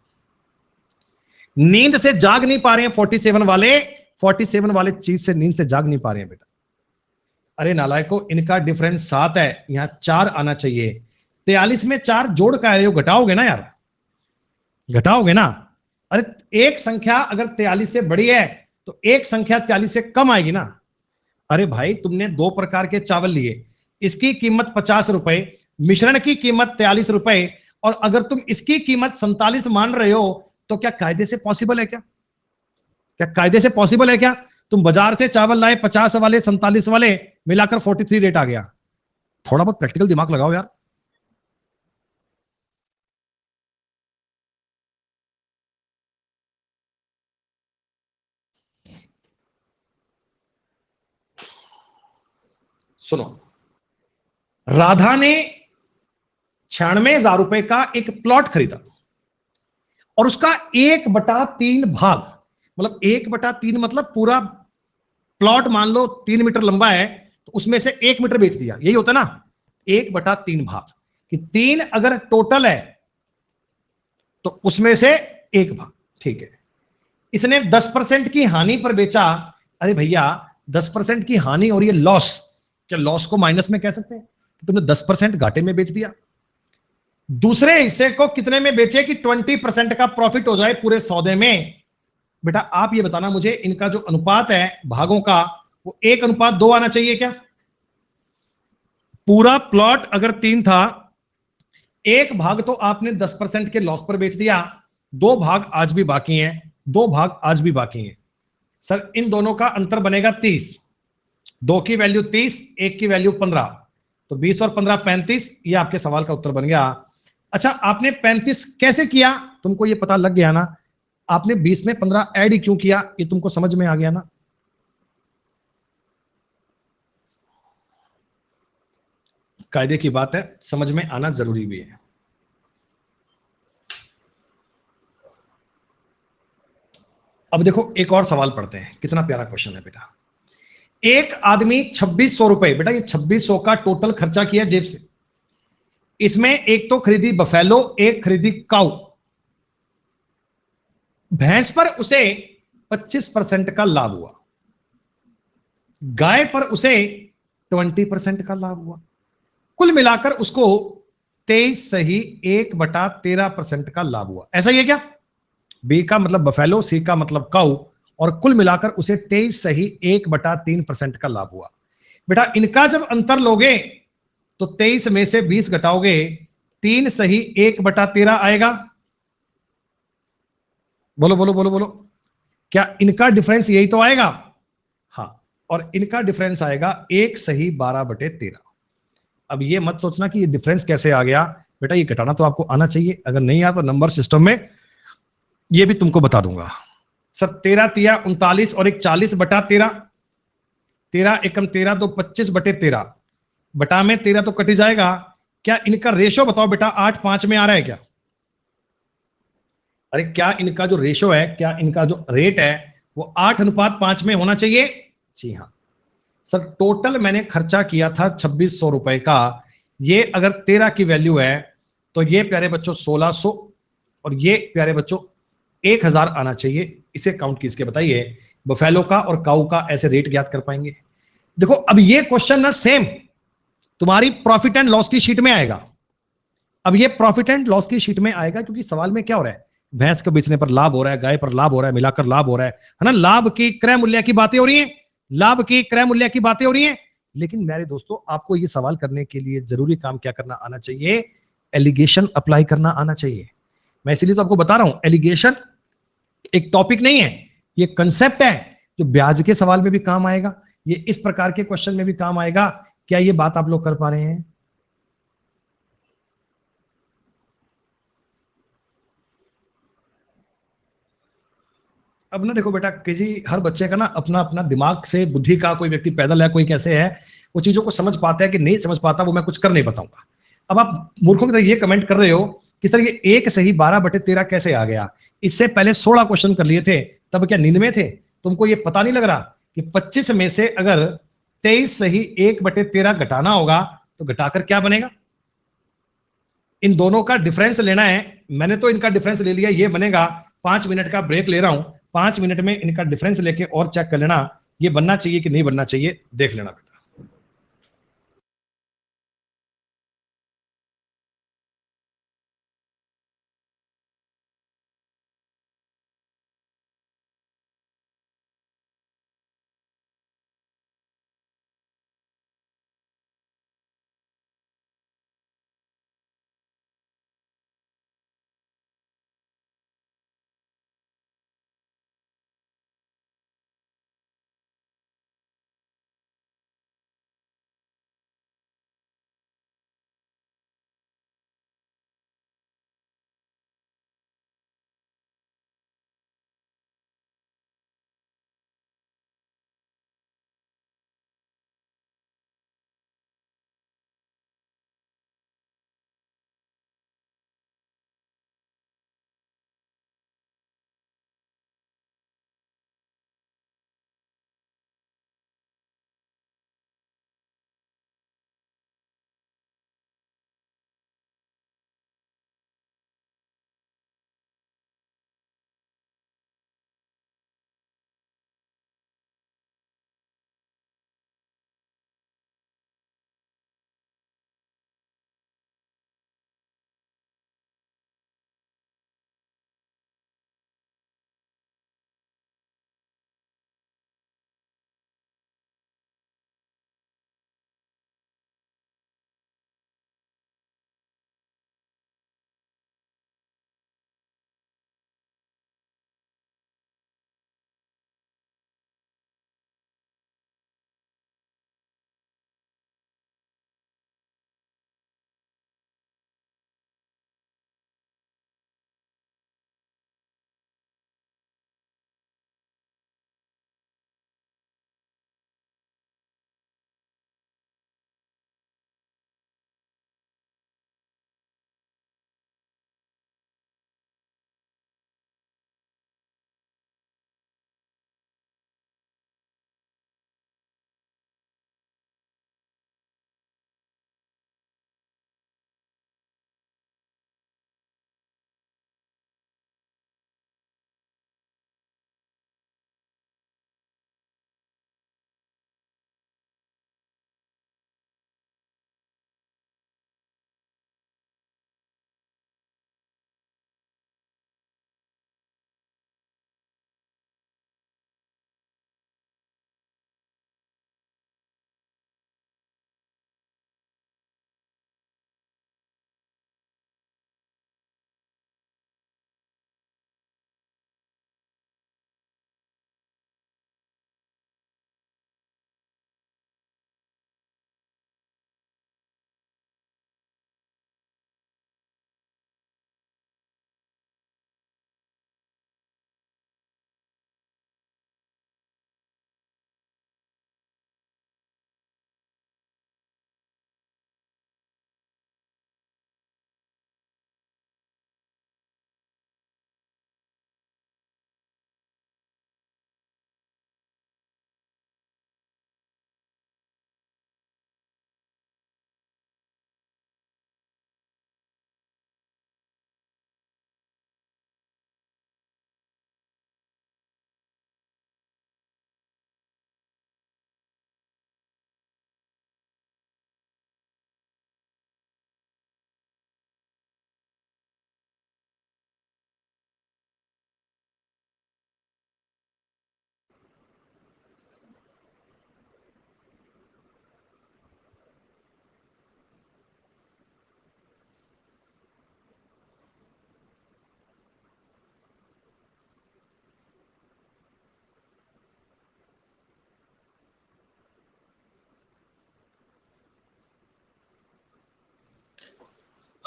नींद से जाग नहीं पा रहे हैं 47 वाले, 47 वाले चीज से नींद से जाग नहीं पा रहे हैं बेटा। अरे नालायको, इनका डिफरेंस 7 है, यहां 4 आना चाहिए। 43 में 4 जोड़ का है, घटाओगे ना यार, घटाओगे ना। अरे एक संख्या अगर 43 से बड़ी है तो एक संख्या 43 से कम आएगी ना। अरे भाई तुमने 2 प्रकार के चावल लिए, इसकी कीमत 50 रुपए, मिश्रण की कीमत 43 रुपए, और अगर तुम इसकी कीमत 47 मान रहे हो तो क्या कायदे से पॉसिबल है क्या? क्या कायदे से पॉसिबल है क्या? तुम बाजार से चावल लाए 50 वाले 47 वाले मिलाकर 43 रेट आ गया। थोड़ा बहुत प्रैक्टिकल दिमाग लगाओ यार। सुनो, राधा ने 96,000 रुपए का एक प्लॉट खरीदा और उसका 1/3 भाग, मतलब 1/3 मतलब पूरा प्लॉट मान लो 3 मीटर लंबा है तो उसमें से 1 मीटर बेच दिया, यही होता ना 1/3 भाग, कि 3 अगर टोटल है तो उसमें से 1 भाग, ठीक है। इसने 10% की हानि पर बेचा। अरे भैया 10% की हानि और ये लॉस, क्या लॉस को माइनस में कह सकते हैं? तुमने 10% घाटे में बेच दिया। दूसरे हिस्से को कितने में बेचे कि 20% का प्रॉफिट हो जाए पूरे सौदे में। बेटा आप ये बताना मुझे, इनका जो अनुपात है भागों का वो 1:2 आना चाहिए क्या? पूरा प्लॉट अगर 3 था, 1 भाग तो आपने 10% के लॉस पर बेच दिया, 2 भाग आज भी बाकी हैं, 2 भाग आज भी बाकी हैं। सर इन दोनों का अंतर बनेगा 30, 2 की वैल्यू 30, 1 की वैल्यू 15, तो 20 और 15 35, ये आपके सवाल का उत्तर बन गया। अच्छा आपने 35 कैसे किया, तुमको ये पता लग गया ना, आपने 20 में 15 ऐड ही क्यों किया, ये तुमको समझ में आ गया ना। कायदे की बात है, समझ में आना जरूरी भी है। अब देखो एक और सवाल पढ़ते हैं, कितना प्यारा क्वेश्चन है बेटा। एक आदमी 2600 रुपए, बेटा ये 2600 का टोटल खर्चा किया जेब से, इसमें एक तो खरीदी बफेलो, एक खरीदी काऊ। भैंस पर उसे 25% का लाभ हुआ, गाय पर उसे 20% का लाभ हुआ, कुल मिलाकर उसको 23 सही 1/13% का लाभ हुआ। ऐसा ही है क्या? बी का मतलब बफेलो, सी का मतलब काऊ, और कुल मिलाकर उसे 23 सही 1/3% का लाभ हुआ। बेटा इनका जब अंतर लोगे तो 23 में से 20 घटाओगे, 3 सही 1/13 आएगा। बोलो बोलो बोलो बोलो, क्या इनका डिफरेंस यही तो आएगा? हाँ, और इनका डिफरेंस आएगा 1/12/13। अब ये मत सोचना कि ये डिफरेंस कैसे आ गया, बेटा ये घटाना तो आपको आना चाहिए, अगर नहीं आया तो नंबर सिस्टम में ये भी तुमको बता दूंगा। सर 13×3 = 39 और एक 40/13, 13 × 1 = 13, तो 25/13, बटा में 13 तो कट ही जाएगा। क्या इनका रेशो बताओ बेटा 8:5 में आ रहा है क्या? अरे क्या इनका जो रेशो है, क्या इनका जो रेट है वो 8:5 में होना चाहिए? जी हाँ सर, टोटल मैंने खर्चा किया था 2600 रुपए का। ये अगर 13 की वैल्यू है तो ये प्यारे बच्चों 1600, और ये प्यारे बच्चों 1000 आना चाहिए। इसे काउंट कीजिए, बताइए बफेलो का और काऊ का ऐसे रेट ज्ञात कर पाएंगे? देखो अब ये क्वेश्चन ना सेम तुम्हारी प्रॉफिट एंड लॉस की शीट में आएगा। अब ये प्रॉफिट एंड लॉस की शीट में आएगा क्योंकि सवाल में क्या हो रहा है, भैंस को बेचने पर लाभ हो रहा है, गाय पर लाभ हो रहा है, मिलाकर लाभ हो रहा है ना, लाभ की क्रय मूल्य की बातें हो रही हैं, लाभ की क्रय मूल्य की बातें हो रही हैं। लेकिन मेरे दोस्तों आपको ये सवाल करने के लिए जरूरी काम क्या करना आना चाहिए? एलिगेशन अप्लाई करना आना चाहिए। मैं इसीलिए तो आपको बता रहा हूं, एलिगेशन एक टॉपिक नहीं है, ये कंसेप्ट है जो ब्याज के सवाल में भी काम आएगा, ये इस प्रकार के क्वेश्चन में भी काम आएगा। क्या ये बात आप लोग कर पा रहे हैं? अब ना देखो बेटा, किसी हर बच्चे का ना अपना अपना दिमाग से बुद्धि का, कोई व्यक्ति पैदल है, कोई कैसे है, वो चीजों को समझ पाता है कि नहीं समझ पाता, वो मैं कुछ कर नहीं बताऊंगा। अब आप मूर्खों की तरह ये कमेंट कर रहे हो कि सर ये एक सही 12/13 कैसे आ गया, इससे पहले 16 क्वेश्चन कर लिए थे, तब क्या नींद में थे? तुमको ये पता नहीं लग रहा कि 25 में से अगर 23 सही 1/13 घटाना होगा तो घटाकर क्या बनेगा? इन दोनों का डिफरेंस लेना है। मैंने तो इनका डिफरेंस ले लिया, ये बनेगा। 5 मिनट का ब्रेक ले रहा हूं, 5 मिनट में इनका डिफरेंस लेके और चेक कर लेना ये बनना चाहिए कि नहीं बनना चाहिए, देख लेना।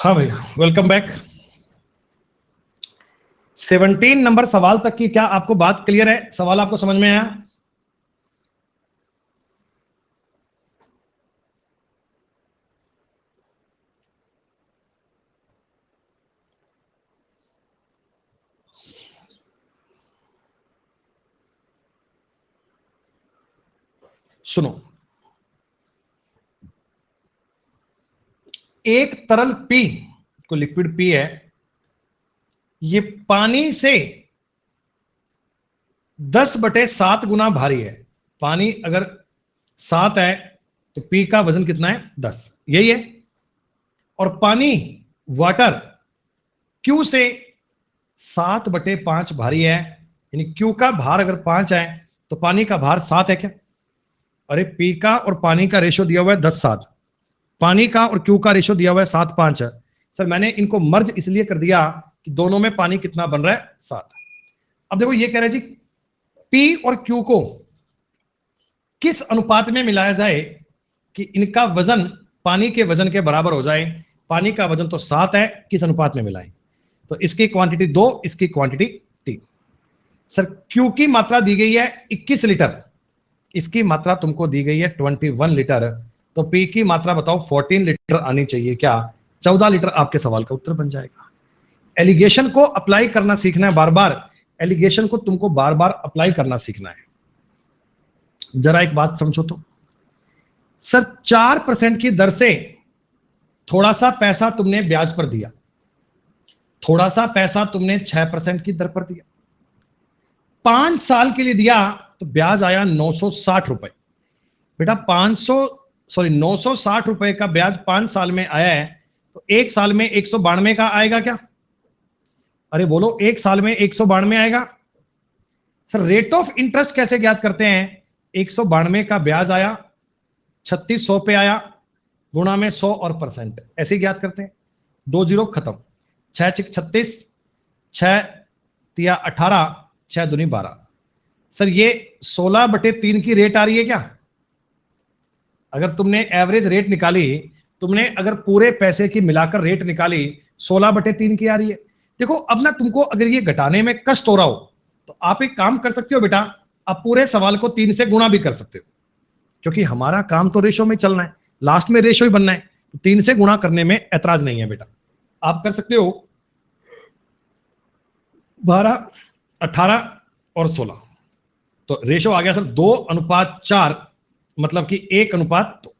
हाँ भैया, वेलकम बैक। 17 नंबर सवाल तक की क्या आपको बात क्लियर है? सवाल आपको समझ में आया? सुनो, एक तरल पी, को लिक्विड पी है, ये पानी से 10/7 गुना भारी है। पानी अगर 7 है तो पी का वजन कितना है? 10, यही है। और पानी, वाटर, क्यू से 7/5 भारी है, यानी क्यू का भार अगर 5 है तो पानी का भार 7 है क्या? अरे पी का और पानी का रेशो दिया हुआ है 10/7, पानी का और क्यू का रेशो दिया हुआ है 7/5 है। सर मैंने इनको मर्ज इसलिए कर दिया कि दोनों में पानी कितना बन रहा है? 7। अब देखो ये कह रहे हैं जी पी और क्यू को किस अनुपात में मिलाया जाए कि इनका वजन पानी के वजन के बराबर हो जाए। पानी का वजन तो 7 है, किस अनुपात में मिलाएं? तो इसकी क्वांटिटी 2, इसकी क्वांटिटी 3। सर क्यू की मात्रा दी गई है 21 लीटर, इसकी मात्रा तुमको दी गई है 21 लीटर, तो पी की मात्रा बताओ 14 लीटर आनी चाहिए क्या? 14 लीटर आपके सवाल का उत्तर बन जाएगा। एलिगेशन को अप्लाई करना सीखना है बार बार, एलिगेशन को तुमको बार बार अप्लाई करना सीखना है। जरा एक बात समझो तो, सर 4% की दर से थोड़ा सा पैसा तुमने ब्याज पर दिया, थोड़ा सा पैसा तुमने 6% की दर पर दिया, 5 साल के लिए दिया तो ब्याज आया 960 रुपए। बेटा 960 रुपए का ब्याज 5 साल में आया है, तो एक साल में 192 का आएगा क्या? अरे बोलो, एक साल में 192 आएगा। सर रेट ऑफ इंटरेस्ट कैसे ज्ञात करते हैं? 192 का ब्याज आया, 3600 पे आया, गुणा में 100 और %, ऐसे ज्ञात करते हैं। 2 जीरो खत्म, 6 6 36, 6 तिया 18, 6 दूनी 12। सर ये 16/3 की रेट आ रही है क्या? अगर तुमने एवरेज रेट निकाली, तुमने अगर पूरे पैसे की मिलाकर रेट निकाली, 16/3 की आ रही है। देखो अब ना तुमको अगर ये घटाने में कष्ट हो रहा हो तो आप एक काम कर सकते हो बेटा, आप पूरे सवाल को 3 से गुणा भी कर सकते हो, क्योंकि हमारा काम तो रेशो में चलना है, लास्ट में रेशो ही बनना है। 3 से गुणा करने में ऐतराज नहीं है बेटा, आप कर सकते हो 12, 18 और 16। तो रेशो आ गया सर 2:4, मतलब कि 1:2।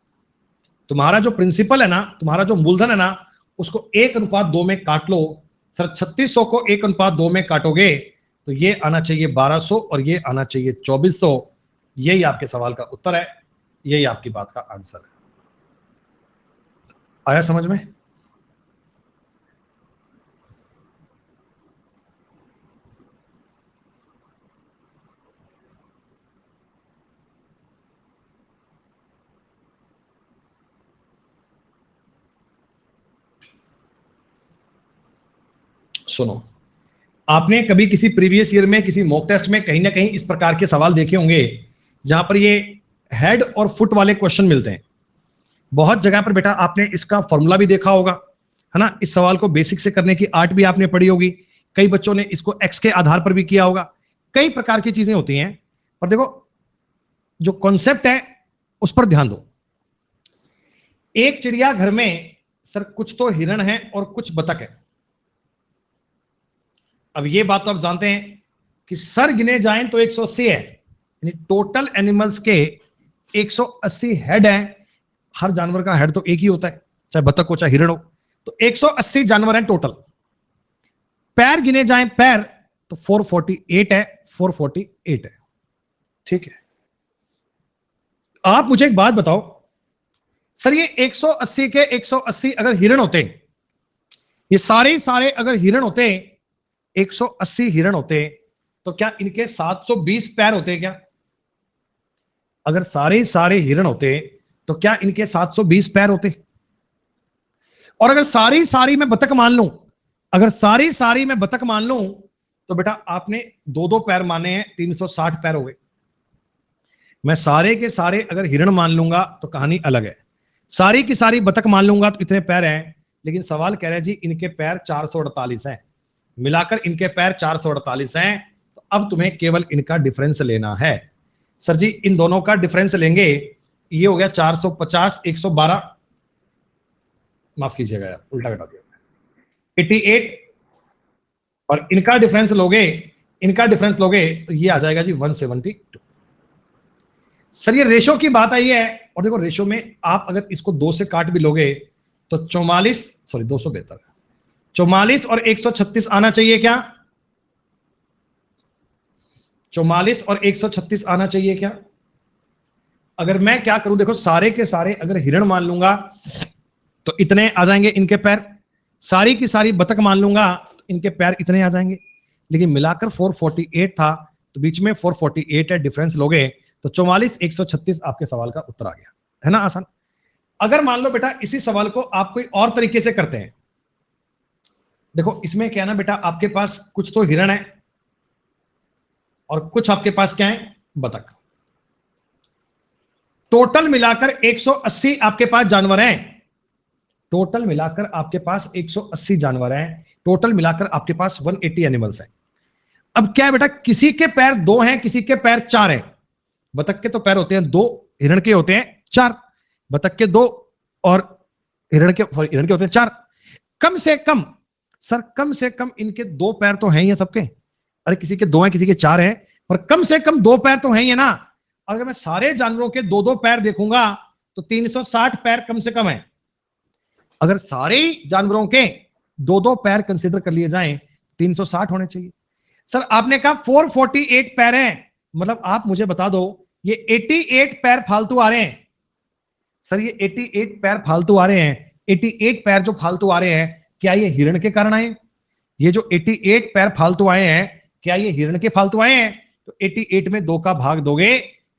तुम्हारा जो प्रिंसिपल है ना, तुम्हारा जो मूलधन है ना, उसको 1:2 में काट लो। सर 3600 को 1:2 में काटोगे तो ये आना चाहिए 1200 और ये आना चाहिए 2400। यही आपके सवाल का उत्तर है, यही आपकी बात का आंसर है। आया समझ में? सुनो, आपने कभी किसी प्रीवियस ईयर में किसी मॉक टेस्ट में कहीं ना कहीं इस प्रकार के सवाल देखे होंगे जहां पर ये हेड और फुट वाले क्वेश्चन मिलते हैं। बहुत जगह पर बेटा आपने इसका फॉर्मूला भी देखा होगा, है ना? इस सवाल को बेसिक से करने की आर्ट भी आपने पढ़ी होगी, कई बच्चों ने इसको एक्स के आधार पर भी किया होगा। कई प्रकार की चीजें होती हैं, पर देखो जो कॉन्सेप्ट है उस पर ध्यान दो। एक चिड़ियाघर में सर कुछ तो हिरण है और कुछ बतख है। अब ये बात तो आप जानते हैं कि सर गिने जाएं तो 180 है, यानी टोटल एनिमल्स के 180 हेड है। हर जानवर का हेड तो एक ही होता है, चाहे बतख हो चाहे हिरण हो, तो 180 जानवर हैं टोटल। पैर गिने जाएं पैर तो 448 है, 448 है। ठीक है, आप मुझे एक बात बताओ, सर ये 180 के 180 अगर हिरण होते, ये सारे अगर हिरण होते, 180 हिरण होते, तो क्या इनके 720 पैर होते क्या? अगर सारे हिरण होते तो क्या इनके 720 पैर होते? और अगर सारी मैं बतख मान लूं, अगर सारी मैं बतख मान लूं, तो बेटा आपने 2-2 पैर माने हैं, 360 पैर हो गए। मैं सारे के सारे अगर हिरण मान लूंगा तो कहानी अलग है, सारी की सारी बतख मान लूंगा तो इतने पैर हैं, लेकिन सवाल कह रहा है जी इनके पैर 448 हैं, मिलाकर इनके पैर 448 हैं, तो अब तुम्हें केवल इनका डिफरेंस लेना है। सर जी इन दोनों का डिफरेंस लेंगे, ये हो गया 450, 112, माफ कीजिएगा यार उल्टा घटा दिया, 88, और इनका डिफरेंस लोगे, इनका डिफरेंस लोगे तो ये आ जाएगा जी 172। सर ये रेशो की बात आई है, और देखो रेशो में आप अगर इसको 2 से काट भी लोगे तो 44, सॉरी 200 बेहतर है, 44 और 136 आना चाहिए क्या? 44 और 136 आना चाहिए क्या? अगर मैं क्या करूं, देखो सारे के सारे अगर हिरण मान लूंगा तो इतने आ जाएंगे इनके पैर, सारी की सारी बतख मान लूंगा तो इनके पैर इतने आ जाएंगे, लेकिन मिलाकर 448 था, तो बीच में 448 है, डिफरेंस लोगे तो 44, 136 आपके सवाल का उत्तर आ गया, है ना आसान। अगर मान लो बेटा इसी सवाल को आप कोई और तरीके से करते हैं, देखो इसमें क्या है ना बेटा, आपके पास कुछ तो हिरण है और कुछ आपके पास क्या है, बतख, टोटल मिलाकर 180 आपके पास जानवर हैं, टोटल मिलाकर आपके पास 180 जानवर हैं, टोटल मिलाकर आपके पास 180 एनिमल्स हैं। अब क्या है बेटा, किसी के पैर 2 हैं, किसी के पैर 4 हैं, बतख के तो पैर होते हैं 2, हिरण के होते हैं 4, बतख के 2 और हिरण के होते हैं 4। कम से कम सर, कम से कम इनके 2 पैर तो हैं ही सबके, अरे किसी के 2 हैं किसी के 4 हैं, पर कम से कम 2 पैर तो हैं ही ना। अगर मैं सारे जानवरों के 2-2 पैर देखूंगा तो 360 पैर कम से कम है। अगर सारे जानवरों के 2-2 पैर कंसीडर कर लिए जाएं 360 होने चाहिए। सर आपने कहा 448 पैर हैं, मतलब आप मुझे बता दो ये 88 पैर फालतू आ रहे हैं। सर ये 88 पैर फालतू आ रहे हैं, 88 पैर जो फालतू आ रहे हैं, क्या ये हिरण के कारण आए? ये जो 88 पैर फालतू आए हैं, क्या ये हिरण के फालतू आए हैं? तो 88 में 2 का भाग दोगे,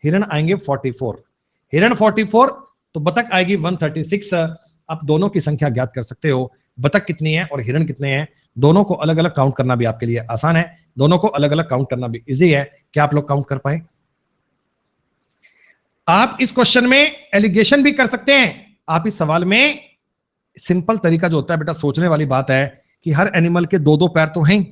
हिरण आएंगे 44, हिरण 44 तो बतख आएगी 136। आप दोनों की संख्या ज्ञात कर सकते हो, बतख कितनी है और हिरण कितने हैं, दोनों को अलग अलग काउंट करना भी आपके लिए आसान है, दोनों को अलग अलग काउंट करना भी इजी है। क्या आप लोग काउंट कर पाए? आप इस क्वेश्चन में एलिगेशन भी कर सकते हैं। आप इस सवाल में सिंपल तरीका जो होता है बेटा, सोचने वाली बात है कि हर एनिमल के 2-2 पैर तो हैं,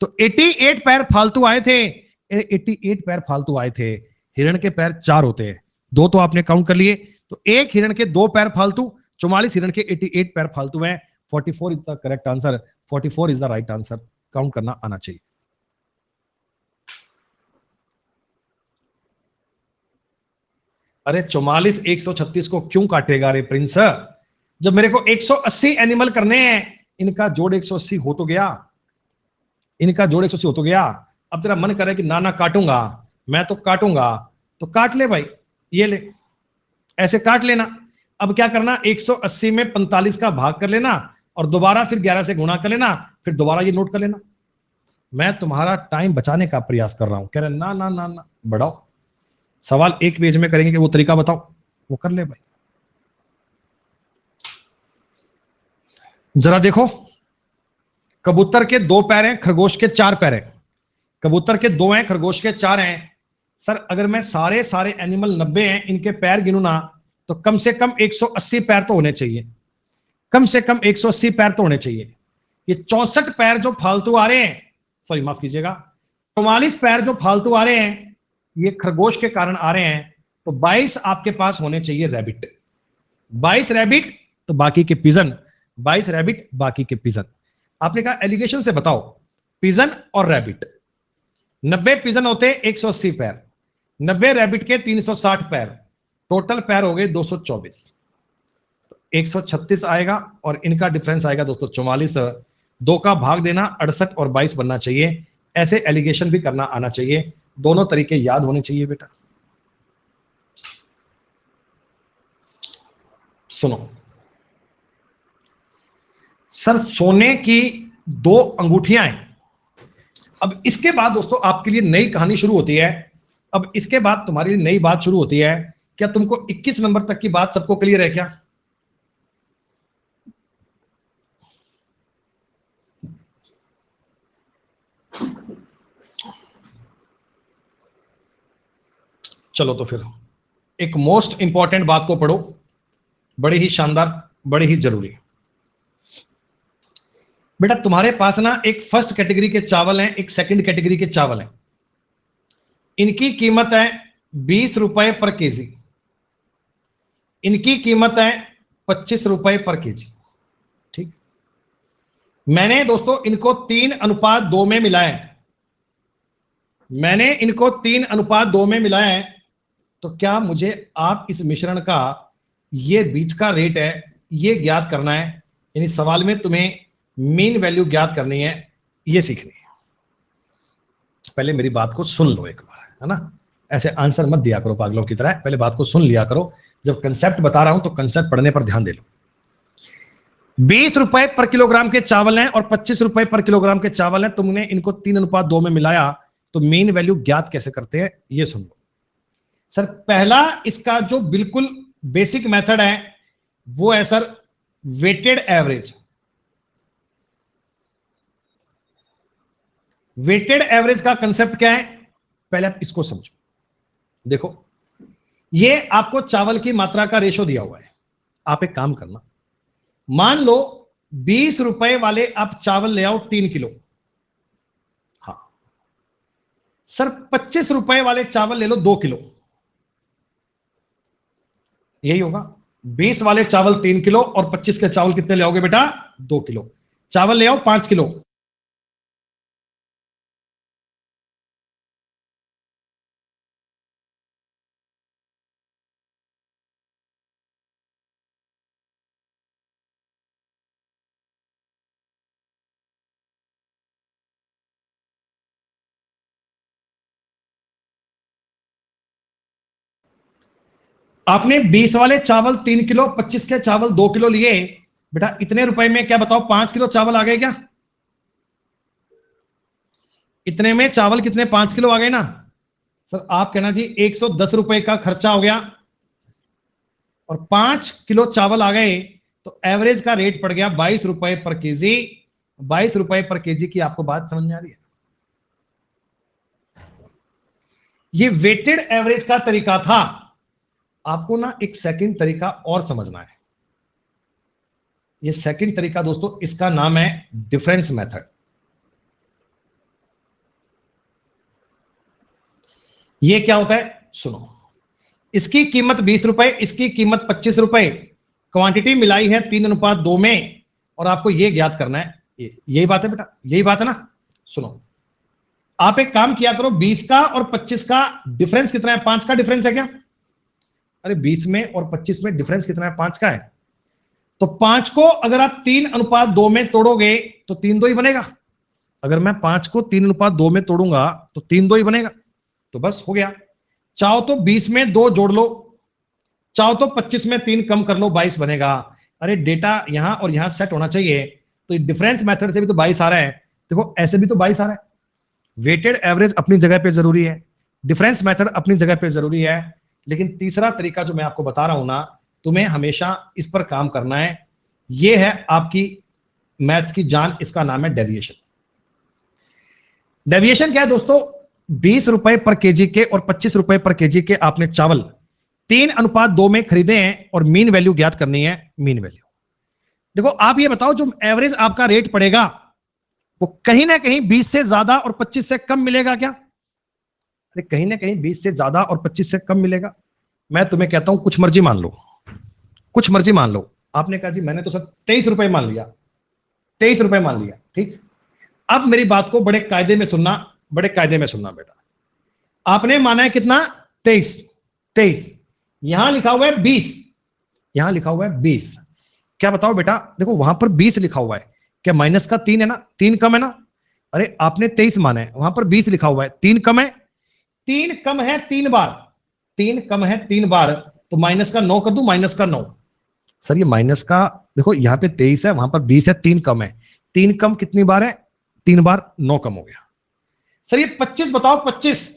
तो 88 पैर फालतू आए थे, 88 पैर फालतू आए थे, हिरण के पैर 4 होते हैं, 2 तो आपने काउंट कर लिए, तो एक हिरण के 2 पैर फालतू, 44 हिरण के 88 पैर फालतू हैं, 44 is the correct answer, 44 is the right answer. Count करना आना चाहिए। अरे 44 136 को क्यों काटेगा रे प्रिंस, जब मेरे को 180 एनिमल करने हैं, इनका जोड़ 180 हो तो गया, इनका जोड़ 180 हो तो गया। अब तेरा मन करे कि ना ना काटूंगा, मैं तो काटूंगा, तो काट ले भाई, ये ले, ऐसे काट लेना। अब क्या करना, 180 में 45 का भाग कर लेना और दोबारा फिर 11 से गुणा कर लेना, फिर दोबारा ये नोट कर लेना। मैं तुम्हारा टाइम बचाने का प्रयास कर रहा हूं, कह रहे ना ना ना ना बढ़ाओ, सवाल एक पेज में करेंगे कि वो तरीका बताओ, वो कर ले भाई। जरा देखो, कबूतर के 2 पैर हैं, खरगोश के 4 पैर हैं, कबूतर के 2 हैं, खरगोश के 4 हैं। सर अगर मैं सारे सारे एनिमल 90 हैं, इनके पैर गिनू ना, तो कम से कम 180 पैर तो होने चाहिए, कम से कम 180 पैर तो होने चाहिए। ये 64 पैर जो फालतू आ रहे हैं, सॉरी माफ कीजिएगा, 44 पैर जो फालतू आ रहे हैं, ये खरगोश के कारण आ रहे हैं, तो 22 आपके पास होने चाहिए रैबिट, 22 रैबिट तो बाकी के पिजन, 22 रैबिट बाकी के पिजन। आपने कहा एलिगेशन से बताओ, पिजन और रैबिट, 90 पिजन होते 180 पैर, 90 रैबिट के 360 पैर, टोटल पैर हो गए 224, 136 आएगा और इनका डिफरेंस आएगा 244, 2 का भाग देना 68 और 22 बनना चाहिए। ऐसे एलिगेशन भी करना आना चाहिए, दोनों तरीके याद होने चाहिए बेटा। सुनो सर, सोने की 2 अंगूठियां हैं। अब इसके बाद दोस्तों आपके लिए नई कहानी शुरू होती है। अब इसके बाद तुम्हारी नई बात शुरू होती है। क्या तुमको 21 नंबर तक की बात सबको क्लियर है क्या? चलो तो फिर एक मोस्ट इंपॉर्टेंट बात को पढ़ो, बड़ी ही शानदार, बड़ी ही जरूरी। बेटा तुम्हारे पास ना एक फर्स्ट कैटेगरी के चावल हैं, एक सेकंड कैटेगरी के चावल हैं। इनकी कीमत है 20 रुपए पर केजी, इनकी कीमत है 25 रुपए पर केजी। ठीक, मैंने दोस्तों इनको 3:2 में मिलाया है, मैंने इनको 3:2 में मिलाया है। तो क्या मुझे आप इस मिश्रण का ये बीच का रेट है ये ज्ञात करना है, यानी सवाल में तुम्हें मीन वैल्यू ज्ञात करनी है, ये सीखनी है। पहले मेरी बात को सुन लो एक बार, है ना, ऐसे आंसर मत दिया करो पागलों की तरह, पहले बात को सुन लिया करो। जब कंसेप्ट बता रहा हूं तो कंसेप्ट पढ़ने पर ध्यान दे लो। 20 रुपए पर किलोग्राम के चावल हैं और 25 रुपए पर किलोग्राम के चावल हैं, तुमने इनको 3:2 में मिलाया, तो मीन वैल्यू ज्ञात कैसे करते हैं ये सुन लो। सर पहला इसका जो बिल्कुल बेसिक मेथड है वो है sir weighted average. Weighted average का कंसेप्ट क्या है, पहले आप इसको समझो। देखो ये आपको चावल की मात्रा का रेशो दिया हुआ है। आप एक काम करना, मान लो 20 रुपए वाले आप चावल ले आओ 3 किलो। हाँ सर 25 रुपए वाले चावल ले लो 2 किलो, यही होगा। 20 वाले चावल 3 किलो और 25 के चावल कितने ले आओगे बेटा, 2 किलो। चावल ले आओ 5 किलो। आपने 20 वाले चावल 3 किलो, 25 के चावल 2 किलो लिए बेटा, इतने रुपए में क्या बताओ 5 किलो चावल आ गए क्या? इतने में चावल कितने 5 किलो आ गए ना। सर आप कहना जी 110 रुपए का खर्चा हो गया और 5 किलो चावल आ गए, तो एवरेज का रेट पड़ गया 22 रुपए पर केजी। 22 रुपए पर केजी की आपको बात समझ में आ रही है? ये वेटेड एवरेज का तरीका था। आपको ना एक सेकंड तरीका और समझना है। ये सेकंड तरीका दोस्तों, इसका नाम है डिफरेंस मेथड। ये क्या होता है सुनो, इसकी कीमत 20 रुपए, इसकी कीमत 25 रुपए, क्वांटिटी मिलाई है 3:2 में, और आपको ये ज्ञात करना है। यही बात है बेटा, यही बात है ना। सुनो आप एक काम किया करो, 20 का और 25 का डिफरेंस कितना है? 5 का डिफरेंस है क्या? अरे 20 में और 25 में डिफरेंस कितना है? 5 का है। तो 5 को अगर आप 3:2 में तोड़ोगे तो 3:2 ही बनेगा। अगर मैं 5 को 3:2 में तोड़ूंगा तो 3:2 ही बनेगा। तो बस हो गया। चाहो तो 20 में 2 जोड़ लो, चाहो तो 25 में 3 कम कर लो, 22 बनेगा। अरे डेटा यहां और यहां सेट होना चाहिए, तो डिफरेंस मेथड से भी तो 22 आ रहा है, देखो ऐसे भी तो 22 आ रहा है। वेटेड एवरेज अपनी जगह पे जरूरी है, डिफरेंस मेथड अपनी जगह पे जरूरी है, लेकिन तीसरा तरीका जो मैं आपको बता रहा हूं ना, तुम्हें हमेशा इस पर काम करना है। यह है आपकी मैथ्स की जान, इसका नाम है डेविएशन। डेविएशन क्या है दोस्तों? 20 रुपए पर केजी के और 25 रुपए पर केजी के आपने चावल 3:2 में खरीदे हैं और मीन वैल्यू ज्ञात करनी है। मीन वैल्यू देखो, आप ये बताओ जो एवरेज आपका रेट पड़ेगा वो कहीं ना कहीं 20 से ज्यादा और 25 से कम मिलेगा क्या? अरे कहीं ना कहीं 20 से ज्यादा और 25 से कम मिलेगा। मैं तुम्हें कहता हूं कुछ मर्जी मान लो, कुछ मर्जी मान लो। आपने कहा जी मैंने तो सर 23 रुपए मान लिया, 23 रुपए मान लिया, ठीक। अब मेरी बात को बड़े कायदे में सुनना, बड़े कायदे में सुनना बेटा। आपने माना है कितना? 23। 23 यहां लिखा हुआ है 20, यहां लिखा हुआ है 20। क्या बताओ बेटा, देखो वहां पर 20 लिखा हुआ है, क्या माइनस का 3 है ना, 3 कम है ना। अरे आपने 23 माना है, वहां पर 20 लिखा हुआ है, 3 कम है, 3 कम है 3 बार, 3 कम है 3 बार, तो माइनस का 9 कर दूं, माइनस का 9। सर ये माइनस का देखो यहां पे 23 है, वहां पर 20 है, 3 कम है, 3 कम कितनी बार है? 3 बार, 9 कम हो गया। सर ये 25 बताओ, 25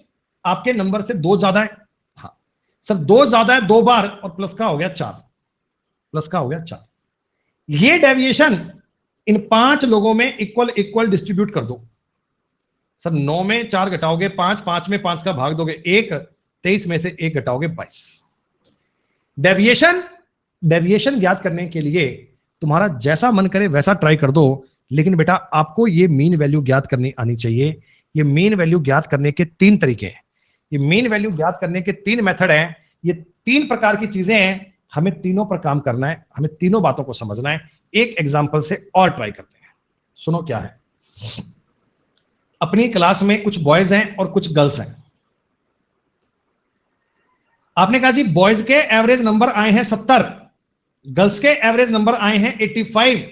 आपके नंबर से 2 ज्यादा है। हाँ सर 2 ज्यादा है 2 बार, और प्लस का हो गया 4, प्लस का हो गया 4। ये डेविएशन इन 5 लोगों में इक्वल इक्वल डिस्ट्रीब्यूट कर दो। सर 9 में 4 घटाओगे 5, 5 में 5 का भाग दोगे 1, 23 में से 1 घटाओगे 22। डेविएशन, डेविएशन ज्ञात करने के लिए तुम्हारा जैसा मन करे वैसा ट्राई कर दो, लेकिन बेटा आपको ये मीन वैल्यू ज्ञात करनी आनी चाहिए। ये मीन वैल्यू ज्ञात करने के 3 तरीके हैं, ये मीन वैल्यू ज्ञात करने के 3 मेथड हैं, ये 3 प्रकार की चीजें हैं, हमें तीनों पर काम करना है, हमें तीनों बातों को समझना है। एक एग्जांपल से और ट्राई करते हैं, सुनो क्या है। अपनी क्लास में कुछ बॉयज हैं और कुछ गर्ल्स हैं। आपने कहा जी बॉयज के एवरेज नंबर आए हैं 70, गर्ल्स के एवरेज नंबर आए हैं 85,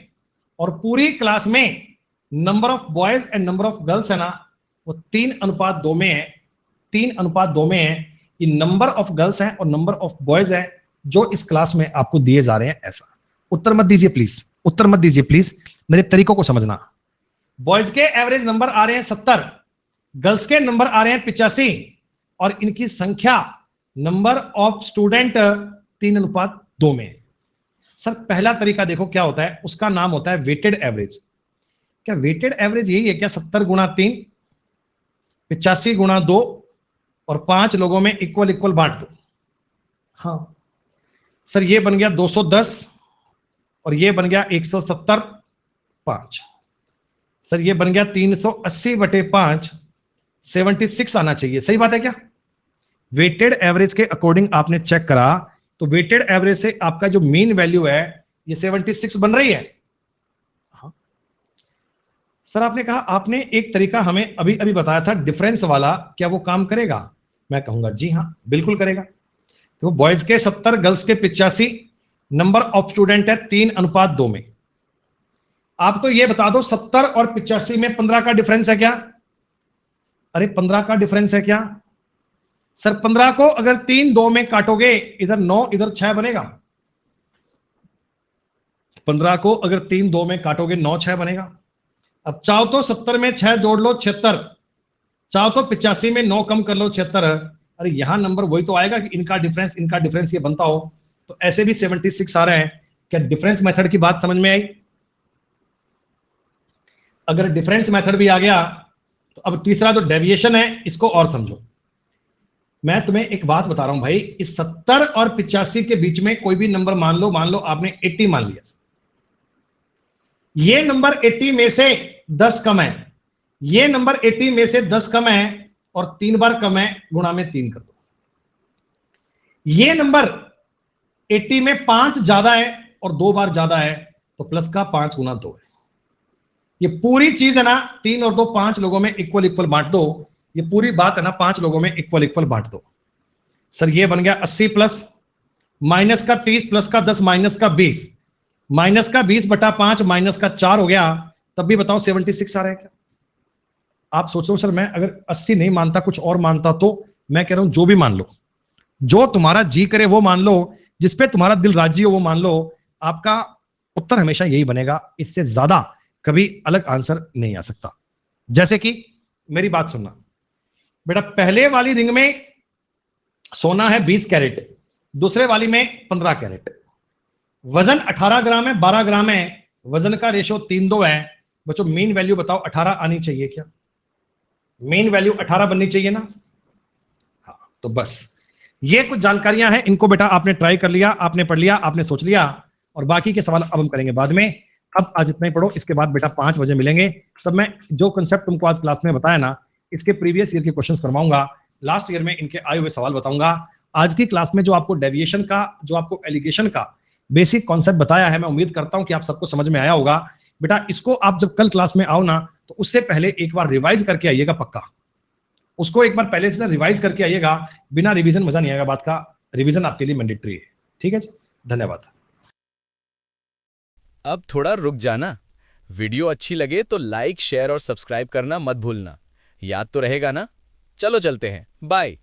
और पूरी क्लास में number of boys and number of girls है ना वो 3:2 में है, 3:2 में है। ये नंबर ऑफ गर्ल्स हैं और नंबर ऑफ बॉयज है जो इस क्लास में आपको दिए जा रहे हैं। ऐसा उत्तर मत दीजिए प्लीज, उत्तर मत दीजिए प्लीज, मेरे तरीकों को समझना। बॉयज के एवरेज नंबर आ रहे हैं 70, गर्ल्स के नंबर आ रहे हैं 85, और इनकी संख्या नंबर ऑफ स्टूडेंट 3:2 में। सर पहला तरीका देखो क्या होता है, उसका नाम होता है वेटेड एवरेज। क्या वेटेड एवरेज यही है क्या? 70 गुणा 3, 85 गुणा 2 और 5 लोगों में इक्वल इक्वल बांट दो। हाँ सर ये बन गया 210 और ये बन गया 170 5। सर ये बन गया 380/5, 76 आना चाहिए। सही बात है क्या? वेटेड एवरेज के अकॉर्डिंग आपने चेक करा तो वेटेड एवरेज से आपका जो मीन वैल्यू है ये 76 बन रही है। हाँ सर आपने कहा आपने एक तरीका हमें अभी अभी बताया था डिफरेंस वाला, क्या वो काम करेगा? मैं कहूंगा जी हाँ बिल्कुल करेगा। तो बॉयज के 70, गर्ल्स के 85, नंबर ऑफ स्टूडेंट है 3:2 में। आप तो ये बता दो 70 और 85 में 15 का डिफरेंस है क्या? अरे 15 का डिफरेंस है क्या? सर 15 को अगर 3:2 में काटोगे इधर 9 इधर 6 बनेगा। 15 को अगर 3:2 में काटोगे 9 6 बनेगा। अब चाहो तो 70 में 6 जोड़ लो 76, चाहो तो 85 में 9 कम कर लो 76। अरे यहां नंबर वही तो आएगा कि इनका डिफरेंस ये बनता हो। तो ऐसे भी 76 आ रहे हैं। क्या डिफरेंस मेथड की बात समझ में आई? अगर डिफरेंस मेथड भी आ गया तो अब तीसरा जो डेविएशन है इसको और समझो। मैं तुम्हें एक बात बता रहा हूं भाई, इस 70 और 85 के बीच में कोई भी नंबर मान लो आपने 80 मान लिया, ये नंबर 80 में से 10 कम है, ये नंबर 80 में से 10 कम है और 3 बार कम है, गुणा में 3 कर दो। ये नंबर 80 में 5 ज्यादा है और 2 बार ज्यादा है तो प्लस का 5 गुना 2 है। ये पूरी चीज है ना 3 और 2 5 लोगों में इक्वल इक्वल बांट दो। ये पूरी बात है ना 5 लोगों में इक्वल इक्वल बांट दो। सर ये बन गया 80 प्लस माइनस का 30 प्लस का 10 माइनस का 20, माइनस का 20/5 माइनस का 4 हो गया। तब भी बताओ 76 आ रहा है क्या? आप सोचो सर मैं अगर 80 नहीं मानता कुछ और मानता तो मैं कह रहा हूं जो भी मान लो, जो तुम्हारा जी करे वो मान लो, जिसपे तुम्हारा दिल राजी हो वो मान लो, आपका उत्तर हमेशा यही बनेगा। इससे ज्यादा कभी अलग आंसर नहीं आ सकता। जैसे कि मेरी बात सुनना बेटा, पहले वाली रिंग में सोना है 20 कैरेट, दूसरे वाली में 15 कैरेट, वजन 18 ग्राम है, 12 ग्राम है, वजन का रेशो 3:2 है। बच्चों मीन वैल्यू बताओ 18 आनी चाहिए क्या? मीन वैल्यू 18 बननी चाहिए ना? हाँ तो बस ये कुछ जानकारियां हैं, इनको बेटा आपने ट्राई कर लिया, आपने पढ़ लिया, आपने सोच लिया, और बाकी के सवाल अब हम करेंगे बाद में। अब आज इतना ही पढ़ो, इसके बाद बेटा 5 बजे मिलेंगे, तब मैं जो कंसेप्ट तुमको आज क्लास में बताया ना इसके प्रीवियस ईयर के क्वेश्चंस करवाऊंगा, लास्ट ईयर में इनके आए हुए सवाल बताऊंगा। आज की क्लास में जो आपको डेविएशन का, जो आपको एलिगेशन का बेसिक कॉन्सेप्ट बताया है, मैं उम्मीद करता हूं कि आप सबको समझ में आया होगा। बेटा इसको आप जब कल क्लास में आओ ना तो उससे पहले एक बार रिवाइज करके आइएगा पक्का, उसको एक बार पहले से रिवाइज करके आइएगा। बिना रिवीजन मजा नहीं आएगा बात का, रिवीजन आपके लिए मैंडेटरी है। ठीक है जी, धन्यवाद। अब थोड़ा रुक जाना, वीडियो अच्छी लगे तो लाइक शेयर और सब्सक्राइब करना मत भूलना। याद तो रहेगा ना? चलो चलते हैं, बाय।